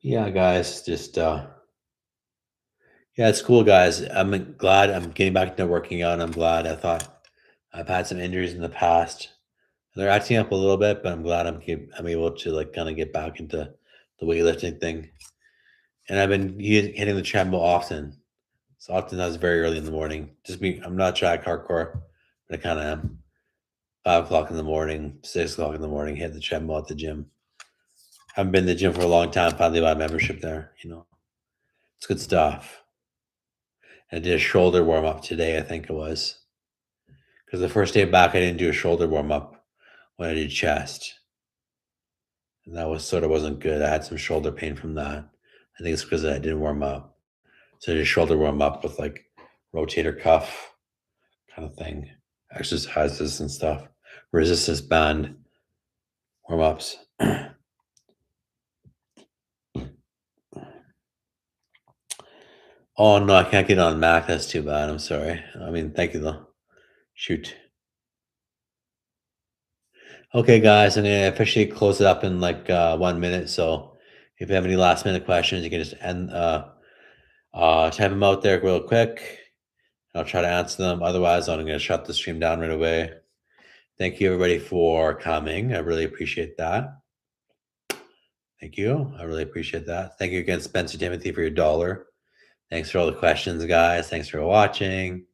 A: Yeah, guys, just Yeah, it's cool, guys. I'm glad I'm getting back into working out. I'm glad. I thought I've had some injuries in the past. They're acting up a little bit, but I'm glad I'm able to like kind of get back into the weightlifting thing. And I've been hitting the treadmill often. So often that's very early in the morning. Just me, I'm not track hardcore, but I kind of am. 5 o'clock in the morning, 6 o'clock in the morning, hit the treadmill at the gym. Haven't been to the gym for a long time. Finally bought a membership there. It's good stuff. And I did a shoulder warm up today, I think it was. Because the first day back, I didn't do a shoulder warm up when I did chest. And that wasn't good. I had some shoulder pain from that. I think it's because I didn't warm up. So I did a shoulder warm up with like rotator cuff kind of thing, exercises and stuff, resistance band warm ups. Oh no, I can't get on Mac. That's too bad. I'm sorry. I mean, thank you though. Shoot. Okay, guys, I'm gonna officially close it up in like 1 minute. So if you have any last minute questions, you can just type them out there real quick. I'll try to answer them. Otherwise, I'm gonna shut the stream down right away. Thank you everybody for coming. I really appreciate that. Thank you. I really appreciate that. Thank you again, Spencer Timothy, for your $1. Thanks for all the questions, guys. Thanks for watching.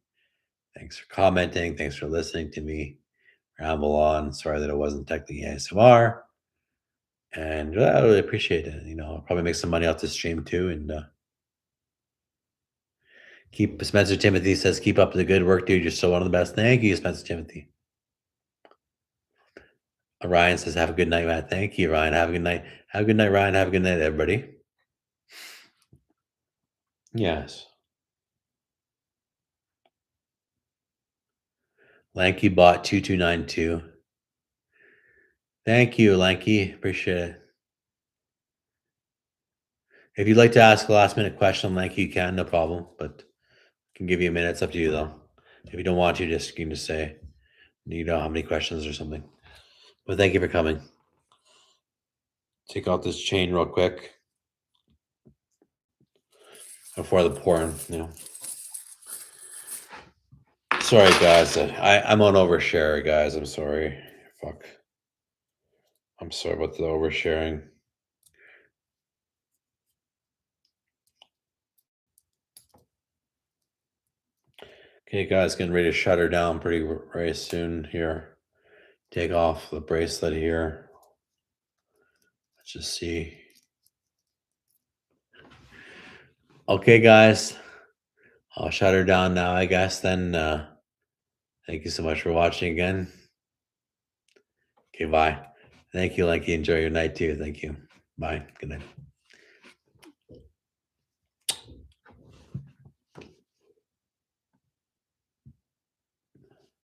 A: Thanks for commenting. Thanks for listening to me ramble on. Sorry that it wasn't technically ASMR. And I really appreciate it. I'll probably make some money off this stream too. And keep Spencer Timothy says, keep up the good work, dude. You're still one of the best. Thank you, Spencer Timothy. Ryan says, have a good night, Matt. Thank you, Ryan. Have a good night. Have a good night, Ryan. Have a good night, everybody. Yes. Lanky bought 2292. Thank you, Lanky. Appreciate it. If you'd like to ask a last minute question, Lanky, you can, no problem. But I can give you a minute. It's up to you though. If you don't want to, you can just say you don't have any questions or something. But thank you for coming. Take out this chain real quick before the porn, Sorry, guys. I'm on overshare, guys. I'm sorry. Fuck. I'm sorry about the oversharing. Okay, guys, getting ready to shut her down very soon here. Take off the bracelet here. Let's just see. Okay, guys. I'll shut her down now, I guess. Then thank you so much for watching again. Okay, bye. Thank you, Lanky. Enjoy your night too. Thank you. Bye. Good night.